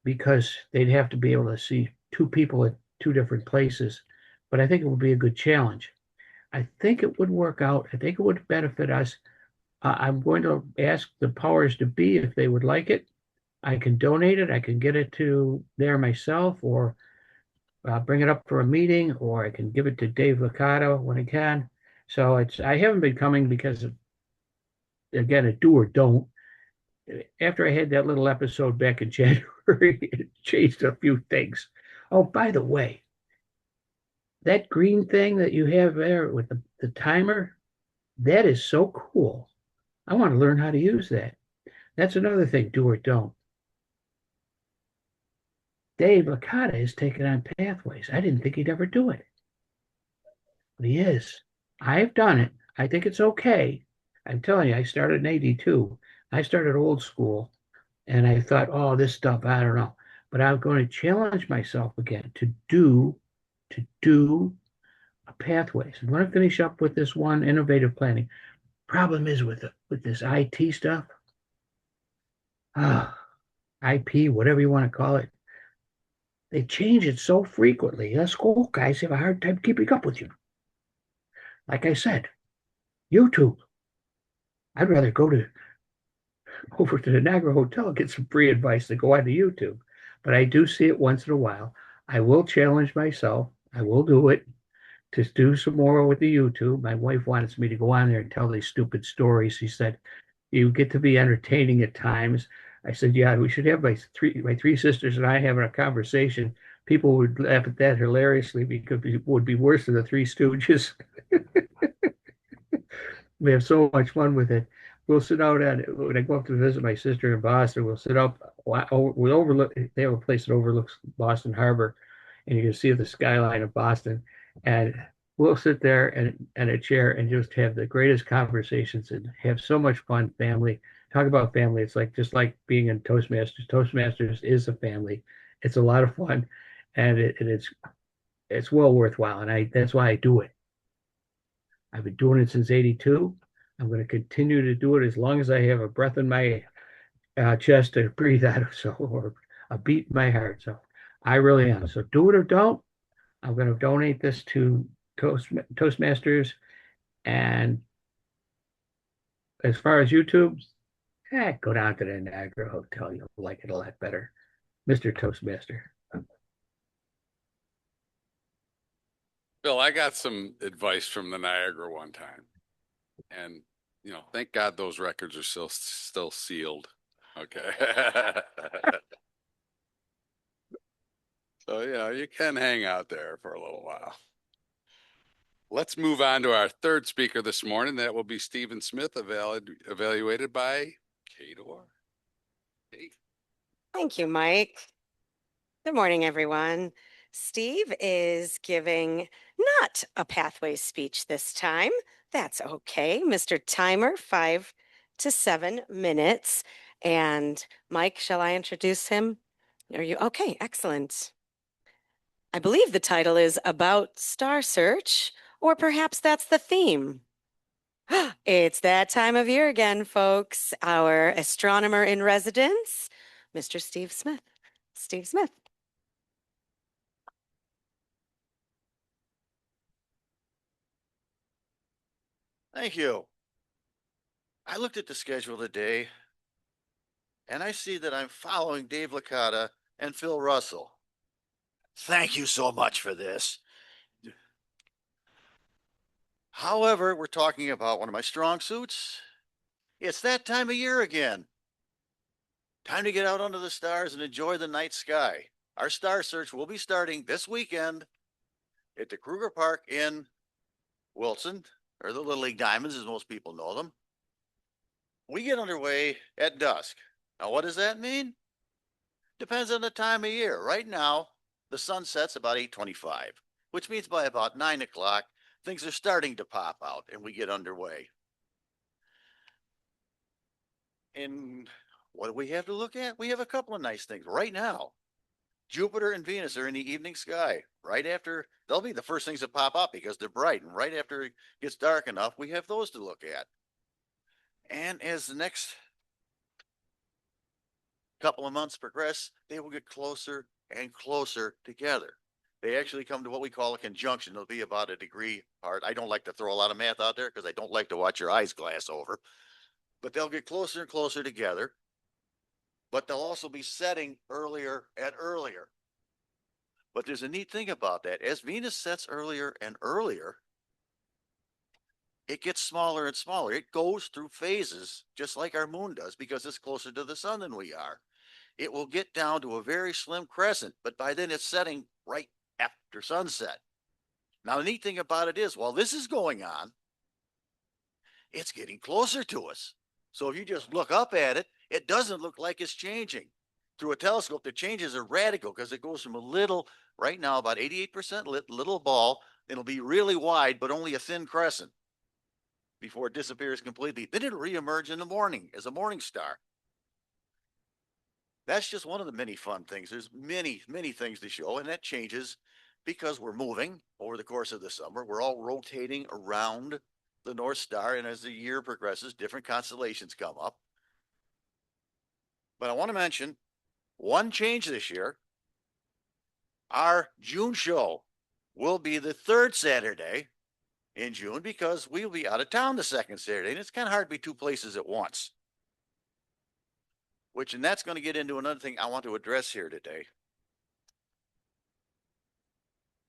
because they'd have to be able to see two people at two different places. But I think it would be a good challenge. I think it would work out. I think it would benefit us. I'm going to ask the powers to be if they would like it. I can donate it. I can get it to there myself, or bring it up for a meeting, or I can give it to Dave Licata when I can. So I haven't been coming because of, again, a do or don't. after I had that little episode back in January, it changed a few things. Oh, by the way, that green thing that you have there with the timer, that is so cool. I want to learn how to use that. That's another thing, do or don't. Dave Licata is taking on pathways. I didn't think he'd ever do it. But he is. I've done it. I think it's okay. I'm telling you, I started in 82. I started old school and I thought, oh, this stuff, I don't know. But I'm going to challenge myself again to do a pathways. I'm going to finish up with this one innovative planning. Problem is with this IT stuff, IP, whatever you want to call it, they change it so frequently. Us school guys have a hard time keeping up with you. Like I said, YouTube. I'd rather go to over to the Niagara Hotel and get some free advice than go on to YouTube. But I do see it once in a while. I will challenge myself. I will do it to do some more with the YouTube. My wife wants me to go on there and tell these stupid stories. She said, you get to be entertaining at times. I said, yeah, we should have my three sisters and I having a conversation. People would laugh at that hilariously because it would be worse than the Three Stooges. We have so much fun with it. We'll sit out at when I go up to visit my sister in Boston. We'll sit up. We overlook. They have a place that overlooks Boston Harbor, and you can see the skyline of Boston. And we'll sit there and a chair and just have the greatest conversations and have so much fun. Family, talk about family. It's like just like being in Toastmasters. Toastmasters is a family. It's a lot of fun, and it's well worthwhile. And that's why I do it. I've been doing it since 82. I'm going to continue to do it as long as I have a breath in my chest to breathe out of, so, or a beat in my heart. So I really am. So do it or don't. I'm going to donate this to Toastmasters. And as far as YouTube, go down to the Niagara Hotel. You'll like it a lot better. Mr. Toastmaster. Bill, I got some advice from the Niagara one time, and thank God those records are still sealed. Okay. So you can hang out there for a little while. Let's move on to our third speaker this morning. That will be Stephen Smith, evaluated by Kador. Hey. Thank you, Mike. Good morning, everyone. Steve is giving not a pathway speech this time. That's okay. Mr. Timer, 5 to 7 minutes. And Mike, shall I introduce him? Are you okay? Excellent. I believe the title is About Star Search, or perhaps that's the theme. It's that time of year again, folks. Our astronomer in residence, Mr. Steve Smith. Steve Smith. Thank you. I looked at the schedule today and I see that I'm following Dave Licata and Phil Russell. Thank you so much for this. However, we're talking about one of my strong suits. It's that time of year again. Time to get out under the stars and enjoy the night sky. Our star search will be starting this weekend at the Kruger Park in Wilson, or the Little League Diamonds, as most people know them. We get underway at dusk. Now, what does that mean? Depends on the time of year. Right now, the sun sets about 8:25, which means by about 9 o'clock, things are starting to pop out and we get underway. And what do we have to look at? We have a couple of nice things right now. Jupiter and Venus are in the evening sky. Right after, they'll be the first things that pop up because they're bright. And right after it gets dark enough, we have those to look at. And as the next couple of months progress, they will get closer and closer together. They actually come to what we call a conjunction. They'll be about a degree apart. I don't like to throw a lot of math out there because I don't like to watch your eyes glass over. But they'll get closer and closer together. But they'll also be setting earlier and earlier. But there's a neat thing about that. As Venus sets earlier and earlier, it gets smaller and smaller. It goes through phases, just like our moon does, because it's closer to the sun than we are. It will get down to a very slim crescent, but by then it's setting right after sunset. Now, the neat thing about it is, while this is going on, it's getting closer to us. So if you just look up at it, it doesn't look like it's changing. Through a telescope, the changes are radical because it goes from a little, right now, about 88% lit, little ball. It'll be really wide, but only a thin crescent before it disappears completely. Then it'll reemerge in the morning as a morning star. That's just one of the many fun things. There's many, many things to show, and that changes because we're moving over the course of the summer. We're all rotating around the North Star, and as the year progresses, different constellations come up. But I want to mention one change this year. Our June show will be the third Saturday in June because we'll be out of town the second Saturday, and it's kind of hard to be two places at once. And that's going to get into another thing I want to address here today.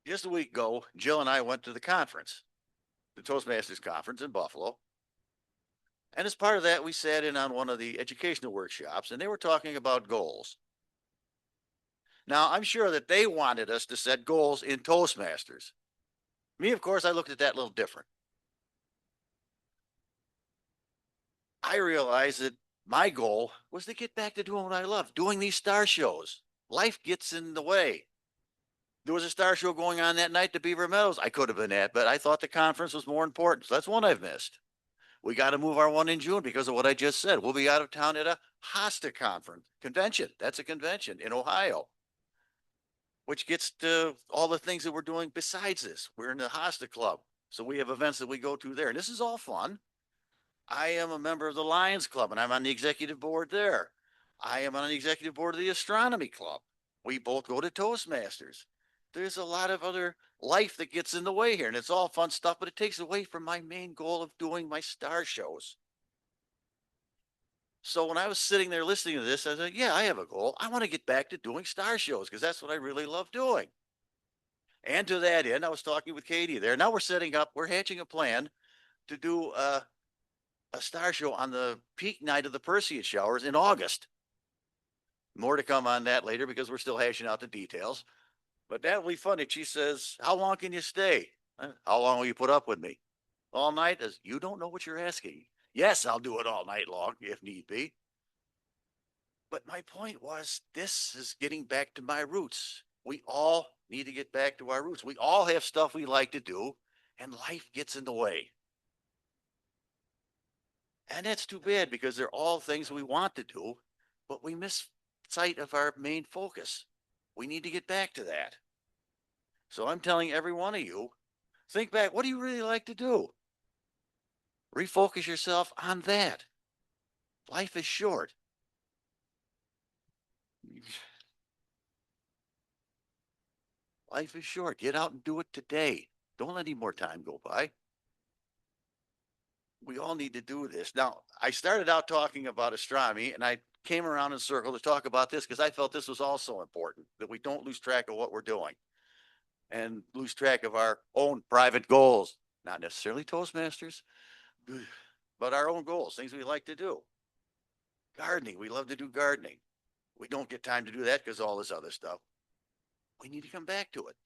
Just a week ago, Jill and I went to the conference, the Toastmasters conference in Buffalo. And as part of that, we sat in on one of the educational workshops, and they were talking about goals. Now, I'm sure that they wanted us to set goals in Toastmasters. Me, of course, I looked at that a little different. I realized that my goal was to get back to doing what I love, doing these star shows. Life gets in the way. There was a star show going on that night to Beaver Meadows I could have been at, but I thought the conference was more important. So that's one I've missed. We got to move our one in June because of what I just said. We'll be out of town at a HOSTA convention. That's a convention in Ohio, which gets to all the things that we're doing besides this. We're in the HOSTA Club, so we have events that we go to there. And this is all fun. I am a member of the Lions Club, and I'm on the executive board there. I am on the executive board of the Astronomy Club. We both go to Toastmasters. There's a lot of other life that gets in the way here, and it's all fun stuff, but it takes away from my main goal of doing my star shows. So when I was sitting there listening to this, I said, yeah, I have a goal. I want to get back to doing star shows because that's what I really love doing. And to that end, I was talking with Katie there. Now we're hatching a plan to do a star show on the peak night of the Perseus showers in August. More to come on that later because we're still hashing out the details. But that will be funny. She says, how long can you stay? How long will you put up with me? All night? You don't know what you're asking. Yes, I'll do it all night long if need be. But my point was, this is getting back to my roots. We all need to get back to our roots. We all have stuff we like to do, and life gets in the way. And that's too bad because they're all things we want to do, but we miss sight of our main focus. We need to get back to that. So I'm telling every one of you, think back, what do you really like to do? Refocus yourself on that. Life is short. Life is short. Get out and do it today. Don't let any more time go by. We all need to do this. Now, I started out talking about astronomy, and I came around in a circle to talk about this because I felt this was also important, that we don't lose track of what we're doing and lose track of our own private goals, not necessarily Toastmasters, but our own goals, things we like to do. Gardening, we love to do gardening. We don't get time to do that because all this other stuff. We need to come back to it.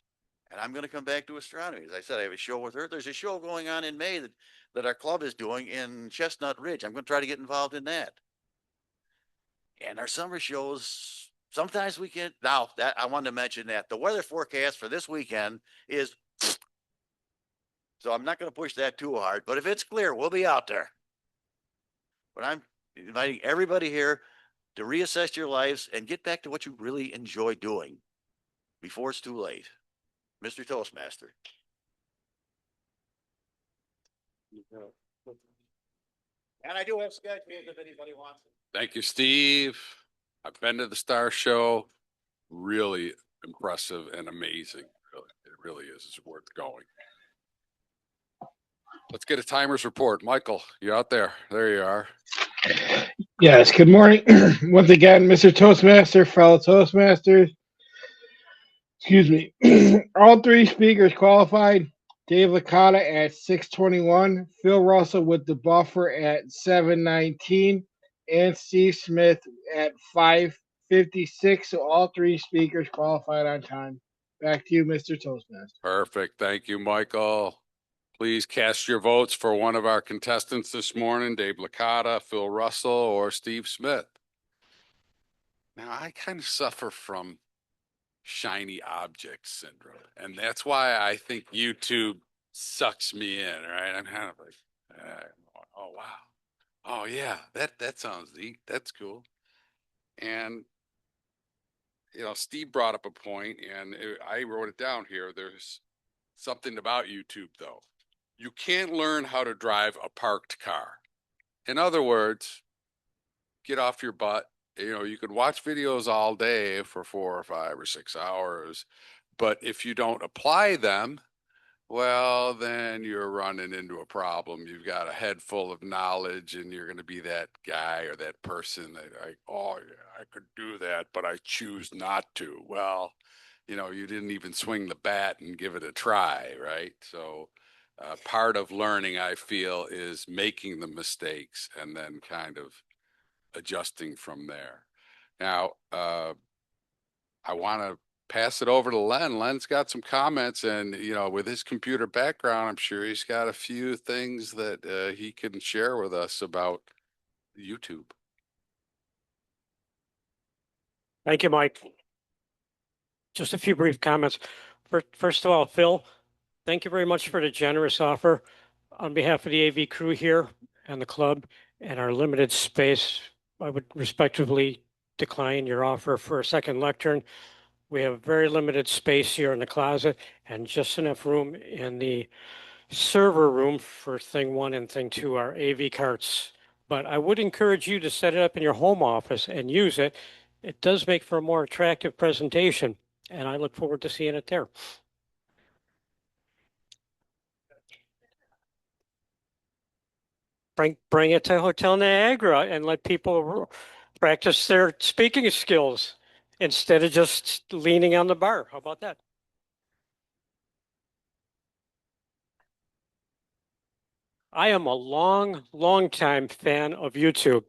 And I'm going to come back to astronomy. As I said, I have a show with her. There's a show going on in May that our club is doing in Chestnut Ridge. I'm going to try to get involved in that. And our summer shows, sometimes we can, now that I wanted to mention that the weather forecast for this weekend is, so I'm not going to push that too hard, but if it's clear, we'll be out there. But I'm inviting everybody here to reassess your lives and get back to what you really enjoy doing before it's too late. Mr. Toastmaster. And I do have schedules if anybody wants it. Thank you, Steve. I've been to the Star Show. Really impressive and amazing. Really, it really is. It's worth going. Let's get a timer's report. Michael, you out there? There you are. Yes, good morning. Once again, Mr. Toastmaster, fellow Toastmasters. Excuse me. All three speakers qualified Dave Licata at 6:21, Phil Russell with the buffer at 7:19, and Steve Smith at 5:56. So all three speakers qualified on time. Back to you, Mr. Toastmaster. Perfect. Thank you, Michael. Please cast your votes for one of our contestants this morning, Dave Licata, Phil Russell, or Steve Smith. Now, I kind of suffer from shiny object syndrome, and that's why I think YouTube sucks me in, right? I'm kind of like, oh, wow. Oh, yeah, that sounds neat. That's cool. And, Steve brought up a point, and I wrote it down here. There's something about YouTube, though. You can't learn how to drive a parked car. In other words, get off your butt. You could watch videos all day for 4 or 5 or 6 hours, but if you don't apply them, well, then you're running into a problem. You've got a head full of knowledge, and you're going to be that guy or that person that oh, yeah, I could do that, but I choose not to. Well, you didn't even swing the bat and give it a try, right? So part of learning, I feel, is making the mistakes and then kind of adjusting from there. Now, I want to pass it over to Len. Len's got some comments, and with his computer background, I'm sure he's got a few things that he can share with us about YouTube. Thank you, Mike. Just a few brief comments. First of all, Phil, thank you very much for the generous offer. On behalf of the AV crew here and the club and our limited space, I would respectfully decline your offer for a second lectern. We have very limited space here in the closet and just enough room in the server room for thing 1 and thing 2, our AV carts. But I would encourage you to set it up in your home office and use it. It does make for a more attractive presentation, and I look forward to seeing it there. Bring it to Hotel Niagara and let people practice their speaking skills instead of just leaning on the bar. How about that? I am a long time fan of YouTube.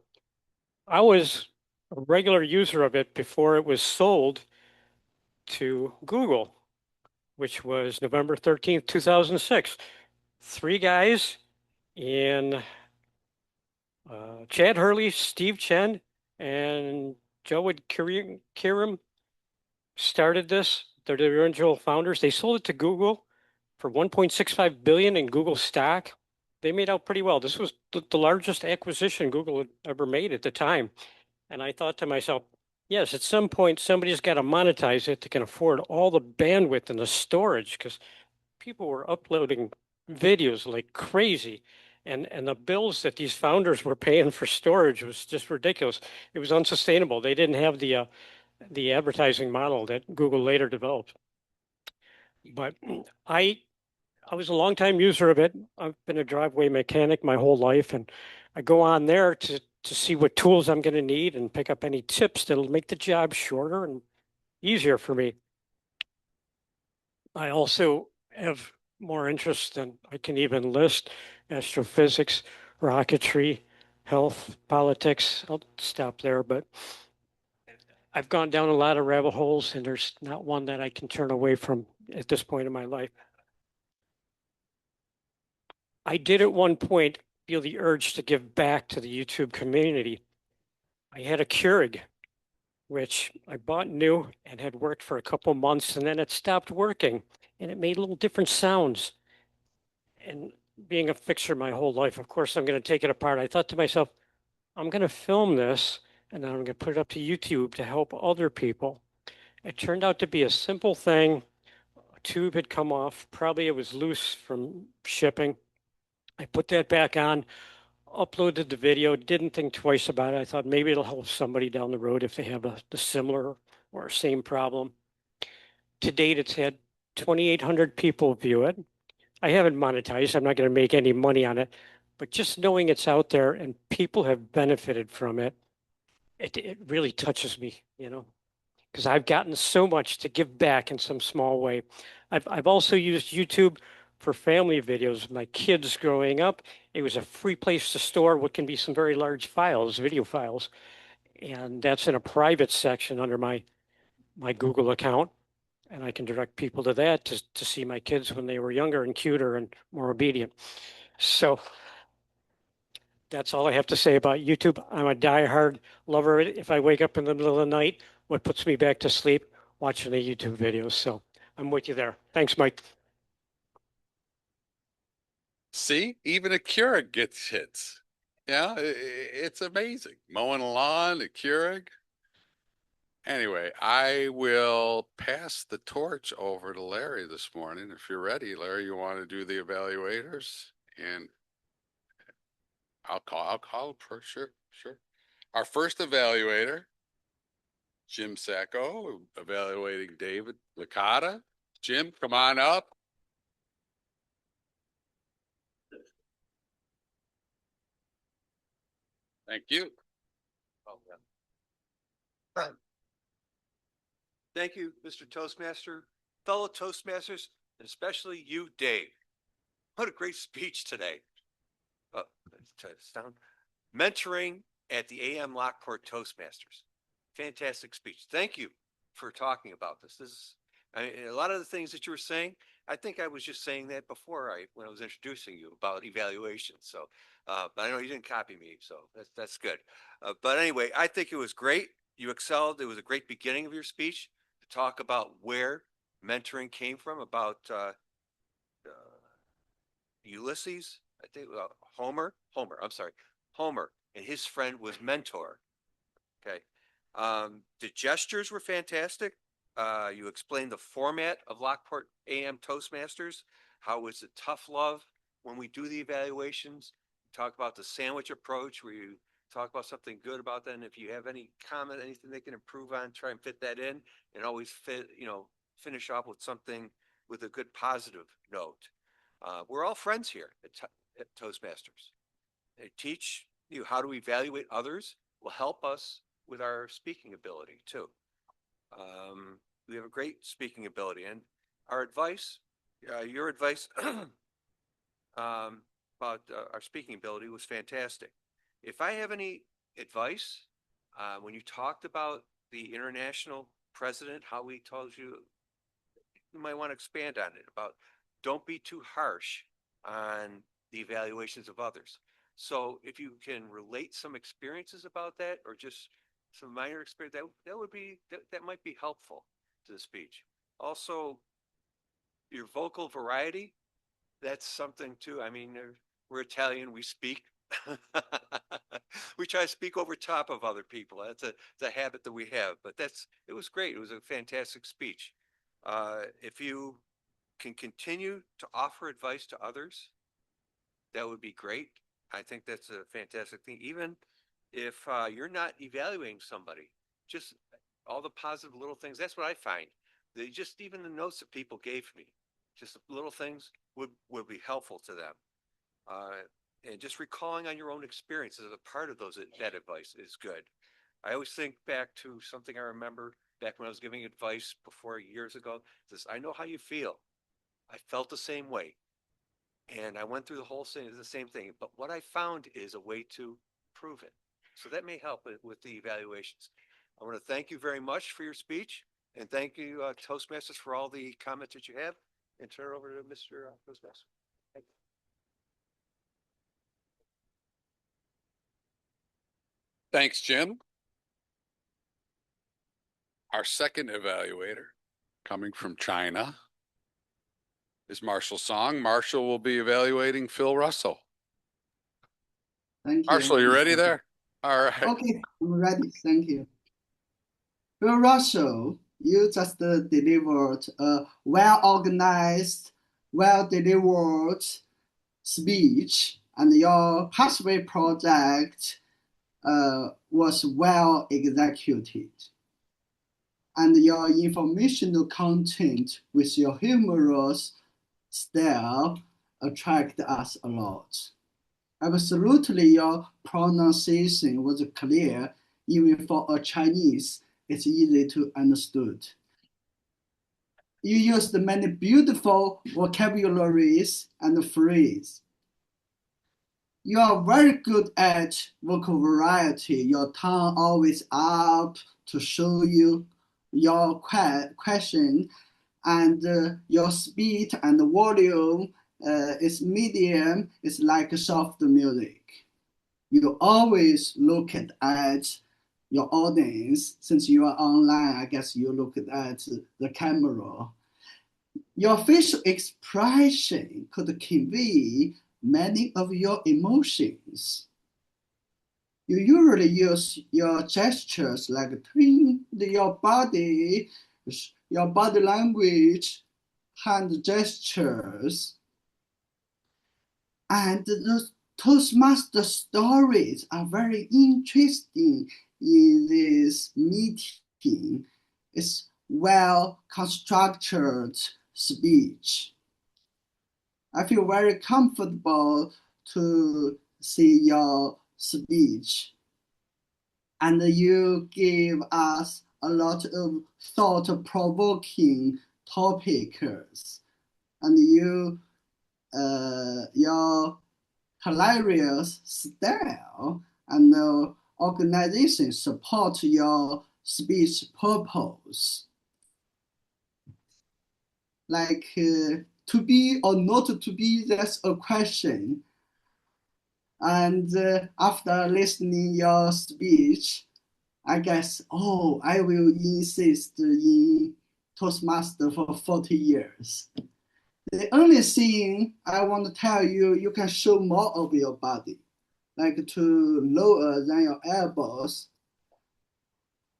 I was a regular user of it before it was sold to Google, which was November 13th, 2006. 3 guys in Chad Hurley, Steve Chen, and Joe Kirim started this. They're the original founders. They sold it to Google for 1.65 billion in Google stock. They made out pretty well. This was the largest acquisition Google had ever made at the time. And I thought to myself, yes, at some point somebody's got to monetize it that can afford all the bandwidth and the storage, because people were uploading videos like crazy. And the bills that these founders were paying for storage was just ridiculous. It was unsustainable. They didn't have the advertising model that Google later developed. But I was a longtime user of it. I've been a driveway mechanic my whole life, and I go on there to see what tools I'm going to need and pick up any tips that'll make the job shorter and easier for me. I also have more interest than I can even list: astrophysics, rocketry, health, politics. I'll stop there, but I've gone down a lot of rabbit holes, and there's not one that I can turn away from at this point in my life. I did at one point feel the urge to give back to the YouTube community. I had a Keurig, which I bought new and had worked for a couple months, and then it stopped working, and it made little different sounds. And being a fixer my whole life, of course, I'm going to take it apart. I thought to myself, I'm going to film this, and then I'm going to put it up to YouTube to help other people. It turned out to be a simple thing. A tube had come off. Probably it was loose from shipping. I put that back on, uploaded the video, didn't think twice about it. I thought maybe it'll help somebody down the road if they have the similar or same problem. To date, it's had 2,800 people view it. I haven't monetized. I'm not going to make any money on it. But just knowing it's out there and people have benefited from it, it really touches me, because I've gotten so much to give back in some small way. I've also used YouTube for family videos. My kids growing up, it was a free place to store what can be some very large files, video files. And that's in a private section under my Google account. And I can direct people to that to see my kids when they were younger and cuter and more obedient. So that's all I have to say about YouTube. I'm a diehard lover of it. If I wake up in the middle of the night, what puts me back to sleep? Watching the YouTube videos. So I'm with you there. Thanks, Mike. See, even a Keurig gets hits. Yeah, it's amazing. Mowing a lawn, a Keurig. Anyway, I will pass the torch over to Larry this morning. If you're ready, Larry, you want to do the evaluators? And I'll call him for sure. Our first evaluator, Jim Sacco, evaluating David Licata. Jim, come on up. Thank you. Oh, yeah. Thank you, Mr. Toastmaster, fellow Toastmasters, and especially you, Dave. What a great speech today. Mentoring at the AM Lockport Toastmasters. Fantastic speech. Thank you for talking about this. I mean, a lot of the things that you were saying, I think I was just saying that before when I was introducing you about evaluation. So, but I know you didn't copy me, so that's good. But anyway, I think it was great. You excelled. It was a great beginning of your speech to talk about where mentoring came from, about Ulysses, I think, Homer, and his friend was Mentor. Okay. The gestures were fantastic. You explained the format of Lockport AM Toastmasters, how it's a tough love when we do the evaluations. Talk about the sandwich approach where you talk about something good about that. And if you have any comment, anything they can improve on, try and fit that in and always finish off with something with a good positive note. We're all friends here at Toastmasters. They teach you how to evaluate others, will help us with our speaking ability too. We have a great speaking ability, and our advice, your advice about our speaking ability was fantastic. If I have any advice, when you talked about the international president, how he told you, you might want to expand on it about don't be too harsh on the evaluations of others. So if you can relate some experiences about that, or just some minor experience, that might be helpful to the speech. Also, your vocal variety, that's something too. I mean, we're Italian, we speak. We try to speak over top of other people. It's a habit that we have, but it was great. It was a fantastic speech. If you can continue to offer advice to others, that would be great. I think that's a fantastic thing. Even if you're not evaluating somebody, just all the positive little things. That's what I find. Just even the notes that people gave me, just little things would be helpful to them. And just recalling on your own experiences as a part of that advice is good. I always think back to something I remember back when I was giving advice before years ago. This, I know how you feel. I felt the same way. And I went through the whole thing, the same thing. But what I found is a way to prove it. So that may help with the evaluations. I want to thank you very much for your speech. And thank you, Toastmasters, for all the comments that you have. And turn it over to Mr. Toastmaster. Thank you. Thanks, Jim. Our second evaluator, coming from China, is Marshall Song. Marshall will be evaluating Phil Russell. Thank you. Marshall, you ready there? All right. Okay, I'm ready. Thank you. Phil Russell, you just delivered a well-organized, well-delivered speech, and your pathway project was well executed. And your informational content with your humorous style attract us a lot. Absolutely, your pronunciation was clear. Even for a Chinese, it's easy to understood. You used many beautiful vocabularies and phrases. You are very good at vocal variety. Your tongue always up to show you your question, and your speed and volume is medium. It's like soft music. You always look at your audience. Since you are online, I guess you look at the camera. Your facial expression could convey many of your emotions. You usually use your gestures like twin your body language, hand gestures, and the Toastmaster stories are very interesting in this meeting. It's well constructed speech. I feel very comfortable to see your speech. And you give us a lot of thought-provoking topics. And your hilarious style and organization support your speech purpose. Like to be or not to be, that's a question. And after listening your speech, I guess, oh, I will insist in Toastmaster for 40 years. The only thing I want to tell you, you can show more of your body, like to lower than your elbows.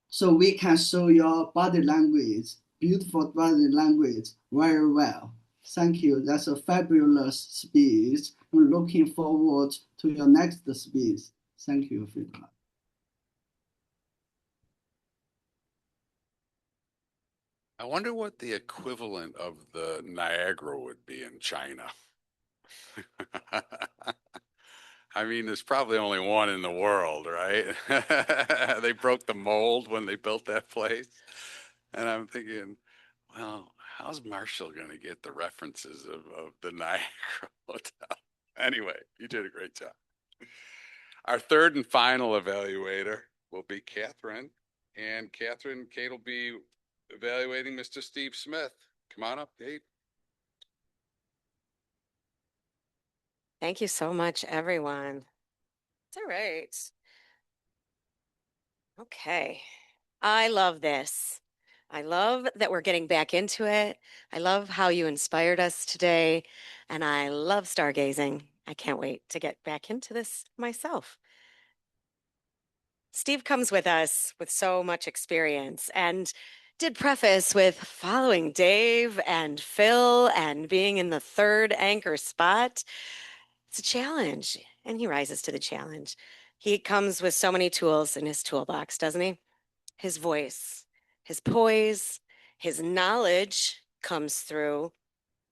So we can show your body language, beautiful body language, very well. Thank you. That's a fabulous speech. I'm looking forward to your next speech. Thank you, Philip. I wonder what the equivalent of the Niagara would be in China. I mean, there's probably only one in the world, right? They broke the mold when they built that place. And I'm thinking, well, how's Marshall going to get the references of the Niagara Hotel? Anyway, you did a great job. Our third and final evaluator will be Catherine. And Catherine, Kate will be evaluating Mr. Steve Smith. Come on up, Kate. Thank you so much, everyone. It's all right. Okay. I love this. I love that we're getting back into it. I love how you inspired us today. And I love stargazing. I can't wait to get back into this myself. Steve comes with us with so much experience and did preface with following Dave and Phil and being in the third anchor spot. It's a challenge, and he rises to the challenge. He comes with so many tools in his toolbox, doesn't he? His voice, his poise, his knowledge comes through.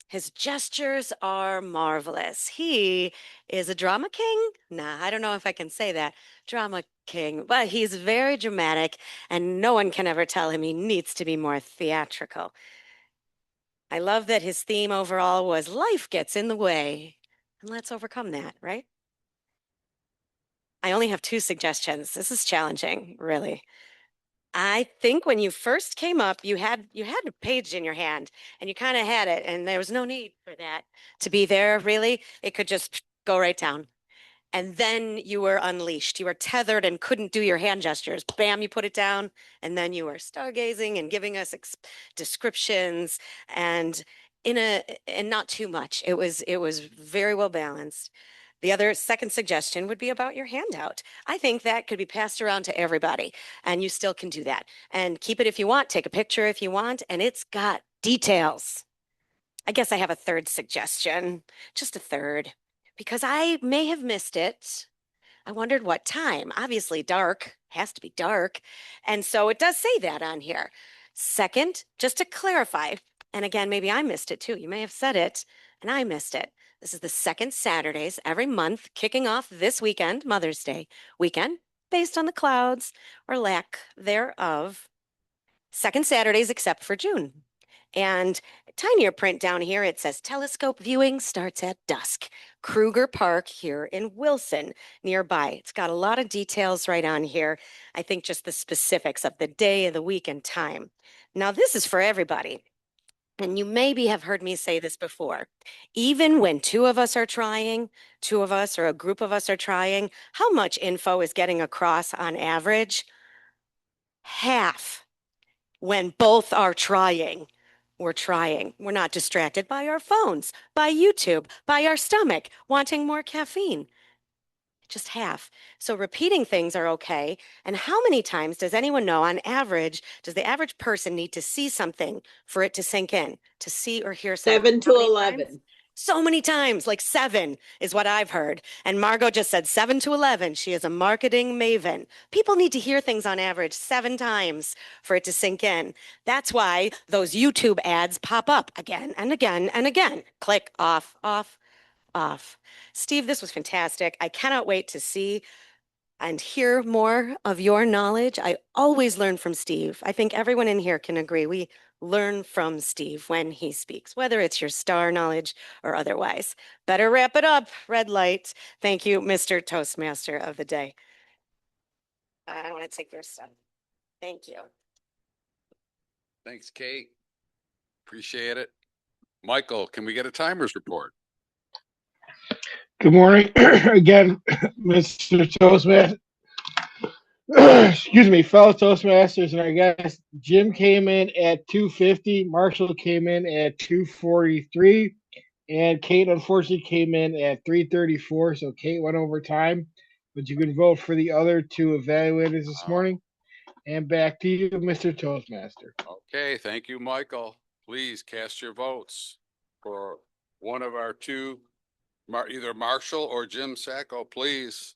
His gestures are marvelous. He is a drama king. Nah, I don't know if I can say that. Drama king, but he's very dramatic, and no one can ever tell him he needs to be more theatrical. I love that his theme overall was life gets in the way, and let's overcome that, right? I only have 2 suggestions. This is challenging, really. I think when you first came up, you had a page in your hand and you kind of had it, and there was no need for that to be there, really. It could just go right down. And then you were unleashed. You were tethered and couldn't do your hand gestures. Bam, you put it down, and then you were stargazing and giving us descriptions and not too much. It was very well balanced. The other second suggestion would be about your handout. I think that could be passed around to everybody, and you still can do that. And keep it if you want, take a picture if you want, and it's got details. I guess I have a third suggestion, just a third, because I may have missed it. I wondered what time. Obviously, dark has to be dark. And so it does say that on here. Second, just to clarify, and again, maybe I missed it too. You may have said it and I missed it. This is the second Saturdays every month, kicking off this weekend, Mother's Day weekend, based on the clouds or lack thereof. Second Saturdays except for June. And tinier print down here, it says telescope viewing starts at dusk. Kruger Park here in Wilson, nearby. It's got a lot of details right on here. I think just the specifics of the day of the week and time. Now, this is for everybody. And you maybe have heard me say this before. Even when two of us are trying, two of us or a group of us are trying, how much info is getting across on average? Half. When both are trying, we're trying. We're not distracted by our phones, by YouTube, by our stomach, wanting more caffeine. Just half. So repeating things are okay. And how many times does anyone know, on average, does the average person need to see something for it to sink in, to see or hear something? 7 to 11. So many times, like 7 is what I've heard. And Margot just said 7 to 11. She is a marketing maven. People need to hear things on average 7 times for it to sink in. That's why those YouTube ads pop up again and again and again. Click off, off, off. Steve, this was fantastic. I cannot wait to see and hear more of your knowledge. I always learn from Steve. I think everyone in here can agree. We learn from Steve when he speaks, whether it's your star knowledge or otherwise. Better wrap it up. Red light. Thank you, Mr. Toastmaster of the day. I want to take your stuff. Thank you. Thanks, Kate. Appreciate it. Michael, can we get a timers report? Good morning again, Mr. Toastmaster. Excuse me, fellow Toastmasters, and I guess Jim came in at 250, Marshall came in at 243, and Kate unfortunately came in at 334. So Kate went over time, but you can vote for the other two evaluators this morning. And back to you, Mr. Toastmaster. Okay, thank you, Michael. Please cast your votes for one of our two, either Marshall or Jim Sacco, please.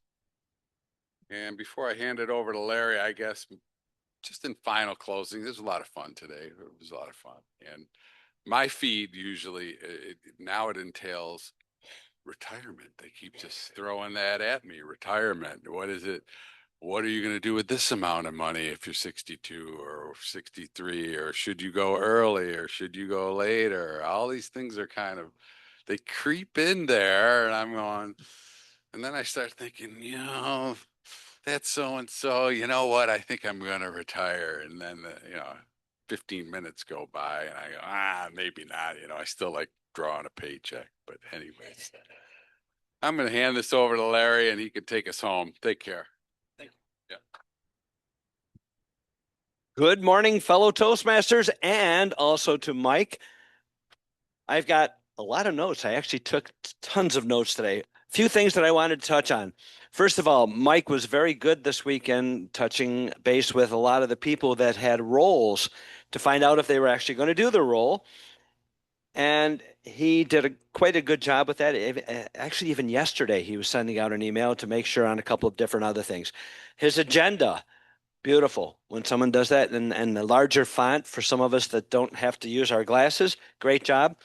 And before I hand it over to Larry, I guess just in final closing, this was a lot of fun today. It was a lot of fun. And my feed usually, now it entails retirement. They keep just throwing that at me. Retirement. What is it? What are you going to do with this amount of money if you're 62 or 63, or should you go early or should you go later? All these things are kind of, they creep in there, and I'm going, and then I start thinking, that's so and so, you know what? I think I'm going to retire. And then, 15 minutes go by and I go, maybe not. I still like drawing a paycheck. But anyways, I'm going to hand this over to Larry and he can take us home. Take care. Good morning, fellow Toastmasters, and also to Mike. I've got a lot of notes. I actually took tons of notes today. A few things that I wanted to touch on. First of all, Mike was very good this weekend, touching base with a lot of the people that had roles to find out if they were actually going to do the role. And he did quite a good job with that. Actually, even yesterday, he was sending out an email to make sure on a couple of different other things. His agenda. Beautiful. When someone does that, and the larger font for some of us that don't have to use our glasses, great job.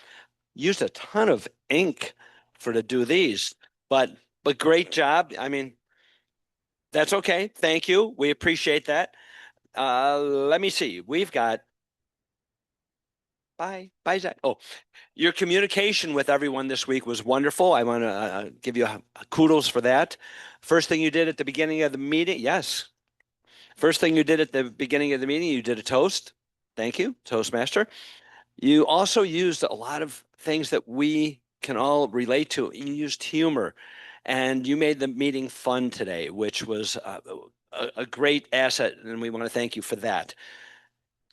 Used a ton of ink to do these, but great job. I mean, that's okay. Thank you. We appreciate that. Let me see. We've got bye, Zach. Oh, your communication with everyone this week was wonderful. I want to give you kudos for that. First thing you did at the beginning of the meeting, yes. First thing you did at the beginning of the meeting, you did a toast. Thank you, Toastmaster. You also used a lot of things that we can all relate to. You used humor, and you made the meeting fun today, which was a great asset, and we want to thank you for that.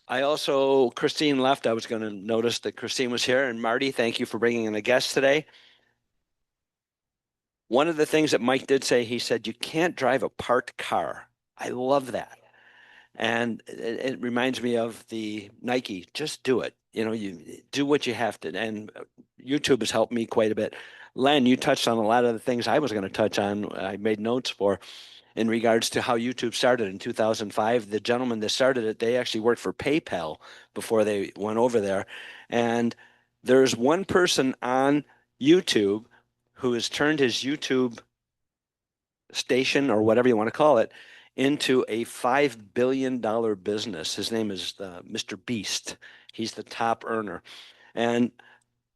Christine left. I was going to notice that Christine was here, and Marty, thank you for bringing in a guest today. One of the things that Mike did say, he said, you can't drive a parked car. I love that. And it reminds me of the Nike, just do it. You do what you have to. And YouTube has helped me quite a bit. Len, you touched on a lot of the things I was going to touch on. I made notes for in regards to how YouTube started in 2005. The gentleman that started it, they actually worked for PayPal before they went over there. And there's one person on YouTube who has turned his YouTube station, or whatever you want to call it, into a $5 billion business. His name is Mr. Beast. He's the top earner. And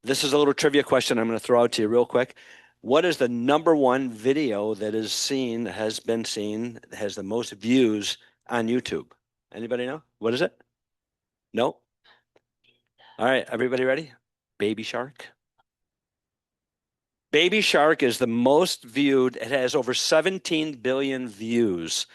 this is a little trivia question I'm going to throw out to you real quick. What is the number one video that is seen, has been seen, has the most views on YouTube? Anybody know? What is it? No? All right, everybody ready? Baby Shark. Baby Shark is the most viewed. It has over 17 billion views.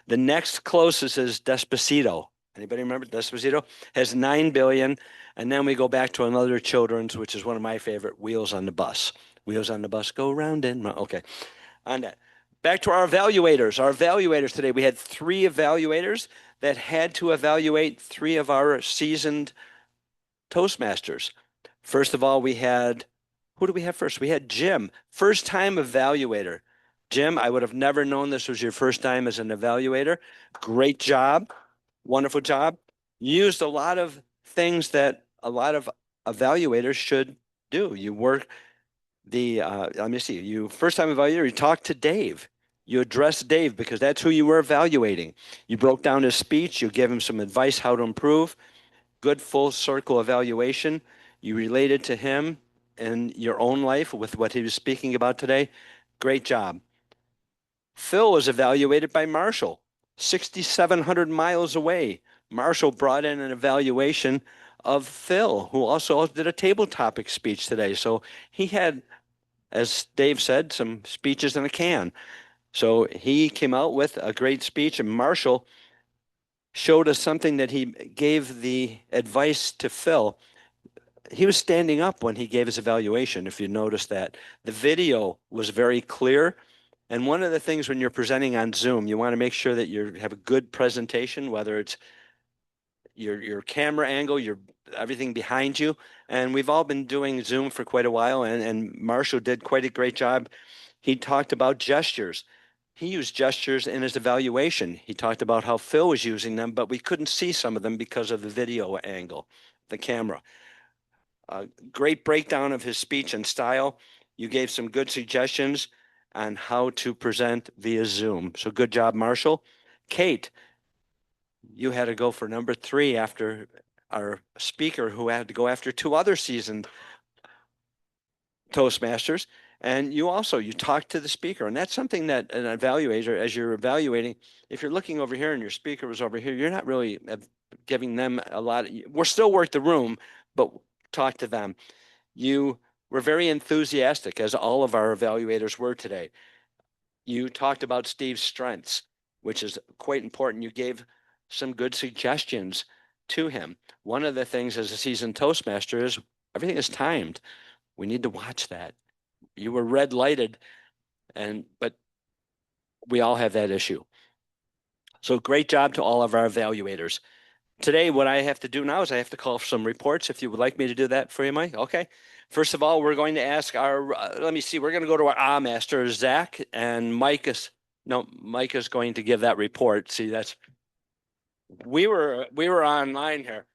The next closest is Despacito. Anybody remember Despacito? Has 9 billion. And then we go back to another children's, which is one of my favorite, Wheels on the Bus. Wheels on the Bus go round and round. Okay. On that. Back to our evaluators. Our evaluators today, we had 3 evaluators that had to evaluate 3 of our seasoned Toastmasters. First of all, we had, who do we have first? We had Jim, first time evaluator. Jim, I would have never known this was your first time as an evaluator. Great job. Wonderful job. You used a lot of things that a lot of evaluators should do. You work let me see, you first time evaluator, you talked to Dave. You addressed Dave because that's who you were evaluating. You broke down his speech. You gave him some advice how to improve. Good full circle evaluation. You related to him in your own life with what he was speaking about today. Great job. Phil was evaluated by Marshall, 6,700 miles away. Marshall brought in an evaluation of Phil, who also did a table topic speech today. So he had, as Dave said, some speeches in a can. So he came out with a great speech, and Marshall showed us something that he gave the advice to Phil. He was standing up when he gave his evaluation, if you notice that. The video was very clear. And one of the things when you're presenting on Zoom, you want to make sure that you have a good presentation, whether it's your camera angle, your everything behind you. And we've all been doing Zoom for quite a while, and Marshall did quite a great job. He talked about gestures. He used gestures in his evaluation. He talked about how Phil was using them, but we couldn't see some of them because of the video angle, the camera. Great breakdown of his speech and style. You gave some good suggestions on how to present via Zoom. So good job, Marshall. Kate, you had to go for number 3 after our speaker who had to go after 2 other seasoned Toastmasters. And you talked to the speaker. And that's something that an evaluator, as you're evaluating, if you're looking over here and your speaker was over here, you're not really giving them a lot. We're still work the room, but talk to them. You were very enthusiastic, as all of our evaluators were today. You talked about Steve's strengths, which is quite important. You gave some good suggestions to him. One of the things as a seasoned Toastmaster is everything is timed. We need to watch that. You were red lighted, but we all have that issue. So great job to all of our evaluators. Today, what I have to do now is I have to call for some reports. If you would like me to do that for you, Mike. Okay. First of all, we're going to ask our, let me see, we're going to go to our master, Zach, and Mike is going to give that report. See, we were online here.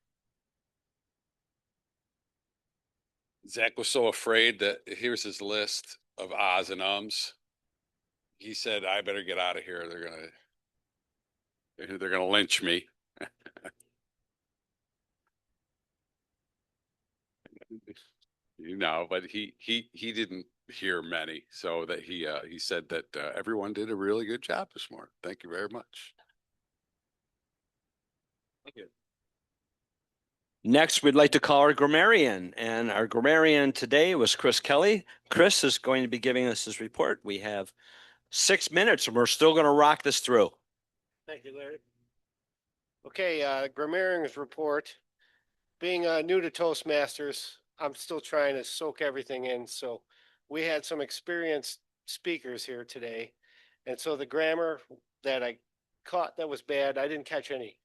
Zach was so afraid that here's his list of ahs and ums. He said, I better get out of here. They're gonna lynch me. But he didn't hear many. So that he said that everyone did a really good job this morning. Thank you very much. Thank you. Next, we'd like to call our grammarian, and our grammarian today was Chris Kelly. Chris is going to be giving us his report. We have 6 minutes, and we're still going to rock this through. Thank you, Larry. Okay, grammarian's report. Being new to Toastmasters, I'm still trying to soak everything in. So we had some experienced speakers here today. And so the grammar that I caught that was bad, I didn't catch any.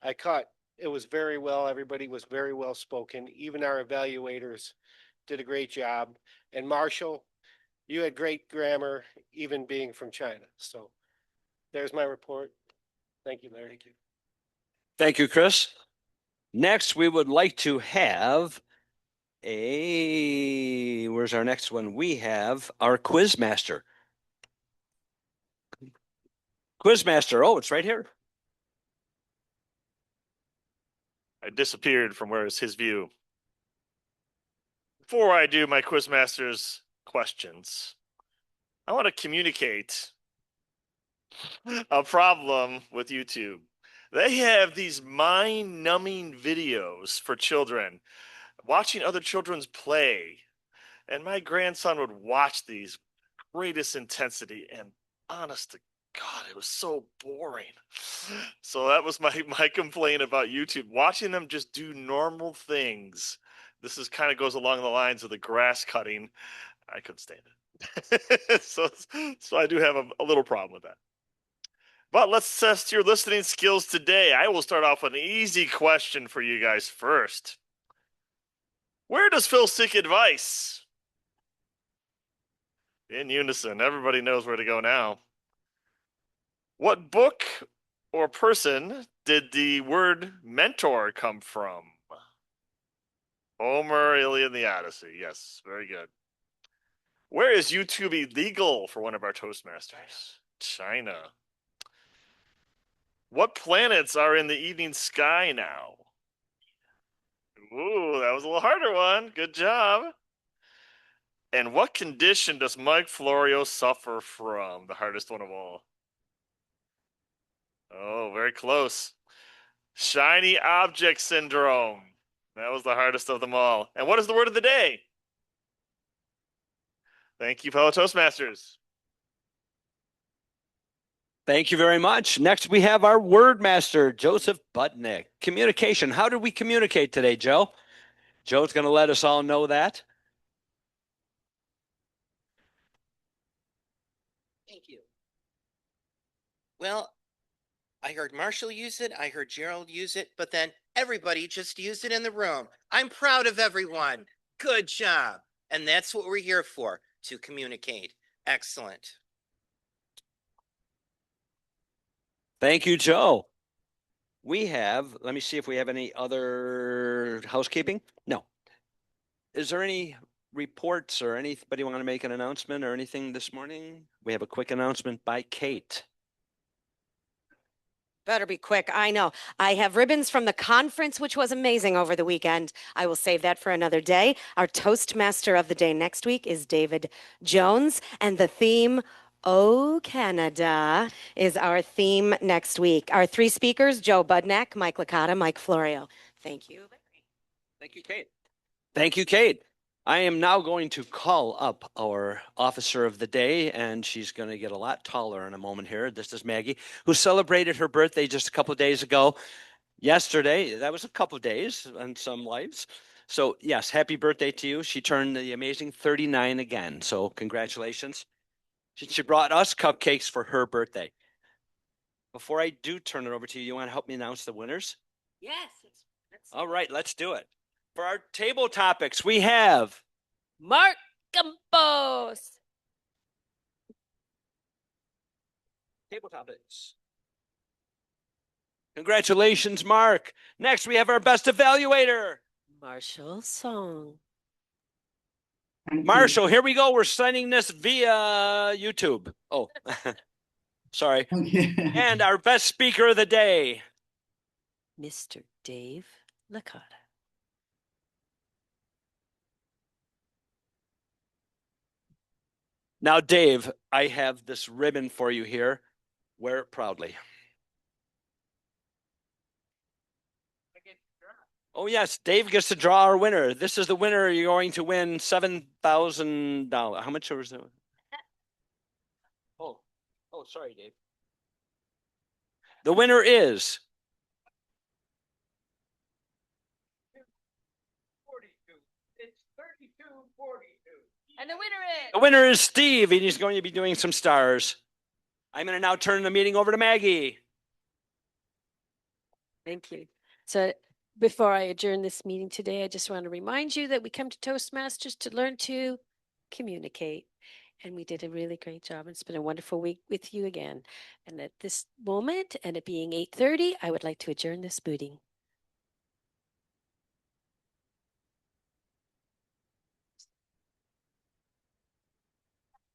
I caught it was very well. Everybody was very well spoken. Even our evaluators did a great job. And Marshall, you had great grammar, even being from China. So there's my report. Thank you, Larry. Thank you. Thank you, Chris. Next, we would like to have where's our next one? We have our quiz master. Quizmaster. Oh, it's right here. I disappeared from where is his view. Before I do my Quizmaster's questions, I want to communicate a problem with YouTube. They have these mind-numbing videos for children, watching other children's play. And my grandson would watch these greatest intensity, and honest to God, it was so boring. So that was my complaint about YouTube. Watching them just do normal things. This is kind of goes along the lines of the grass cutting. I couldn't stand it. so I do have a little problem with that. But let's test your listening skills today. I will start off with an easy question for you guys first. Where does Phil seek advice? In unison, everybody knows where to go now. What book or person did the word mentor come from? Homer, Iliad, and the Odyssey. Yes, very good. Where is YouTube illegal for one of our Toastmasters? China. What planets are in the evening sky now? Ooh, that was a little harder one. Good job. And what condition does Mike Florio suffer from? The hardest one of all. Oh, very close. Shiny object syndrome. That was the hardest of them all. And what is the word of the day? Thank you, fellow Toastmasters. Thank you very much. Next, we have our word master, Joseph Budnick. Communication. How did we communicate today, Joe? Joe's going to let us all know that. Thank you. Well, I heard Marshall use it. I heard Gerald use it, but then everybody just used it in the room. I'm proud of everyone. Good job. And that's what we're here for, to communicate. Excellent. Thank you, Joe. We have, let me see if we have any other housekeeping. No. Is there any reports or anybody want to make an announcement or anything this morning? We have a quick announcement by Kate. Better be quick. I know. I have ribbons from the conference, which was amazing over the weekend. I will save that for another day. Our Toastmaster of the day next week is David Jones, and the theme, Oh Canada, is our theme next week. Our three speakers, Joe Budnack, Mike Licata, Mike Florio. Thank you. Thank you, Kate. Thank you, Kate. I am now going to call up our officer of the day, and she's going to get a lot taller in a moment here. This is Maggie, who celebrated her birthday just a couple of days ago. Yesterday, that was a couple of days in some lives. So yes, happy birthday to you. She turned the amazing 39 again. So congratulations. She brought us cupcakes for her birthday. Before I do turn it over to you, you want to help me announce the winners? Yes. All right, let's do it. For our table topics, we have Mark Campos. Table topics. Congratulations, Mark. Next, we have our best evaluator, Marshall Song. Marshall. Here we go. We're sending this via YouTube. Oh, sorry. Okay. And our best speaker of the day, Mr. Dave Licata. Now, Dave, I have this ribbon for you here. Wear it proudly. Oh, yes, Dave gets to draw our winner. This is the winner. You're going to win $7,000. How much was it? Oh, sorry, Dave. The winner is And the winner is Steve, and he's going to be doing some stars. I'm going to now turn the meeting over to Maggie. Thank you. So before I adjourn this meeting today, I just want to remind you that we come to Toastmasters to learn to communicate. And we did a really great job. It's been a wonderful week with you again. And at this moment, and it being 8:30, I would like to adjourn this meeting.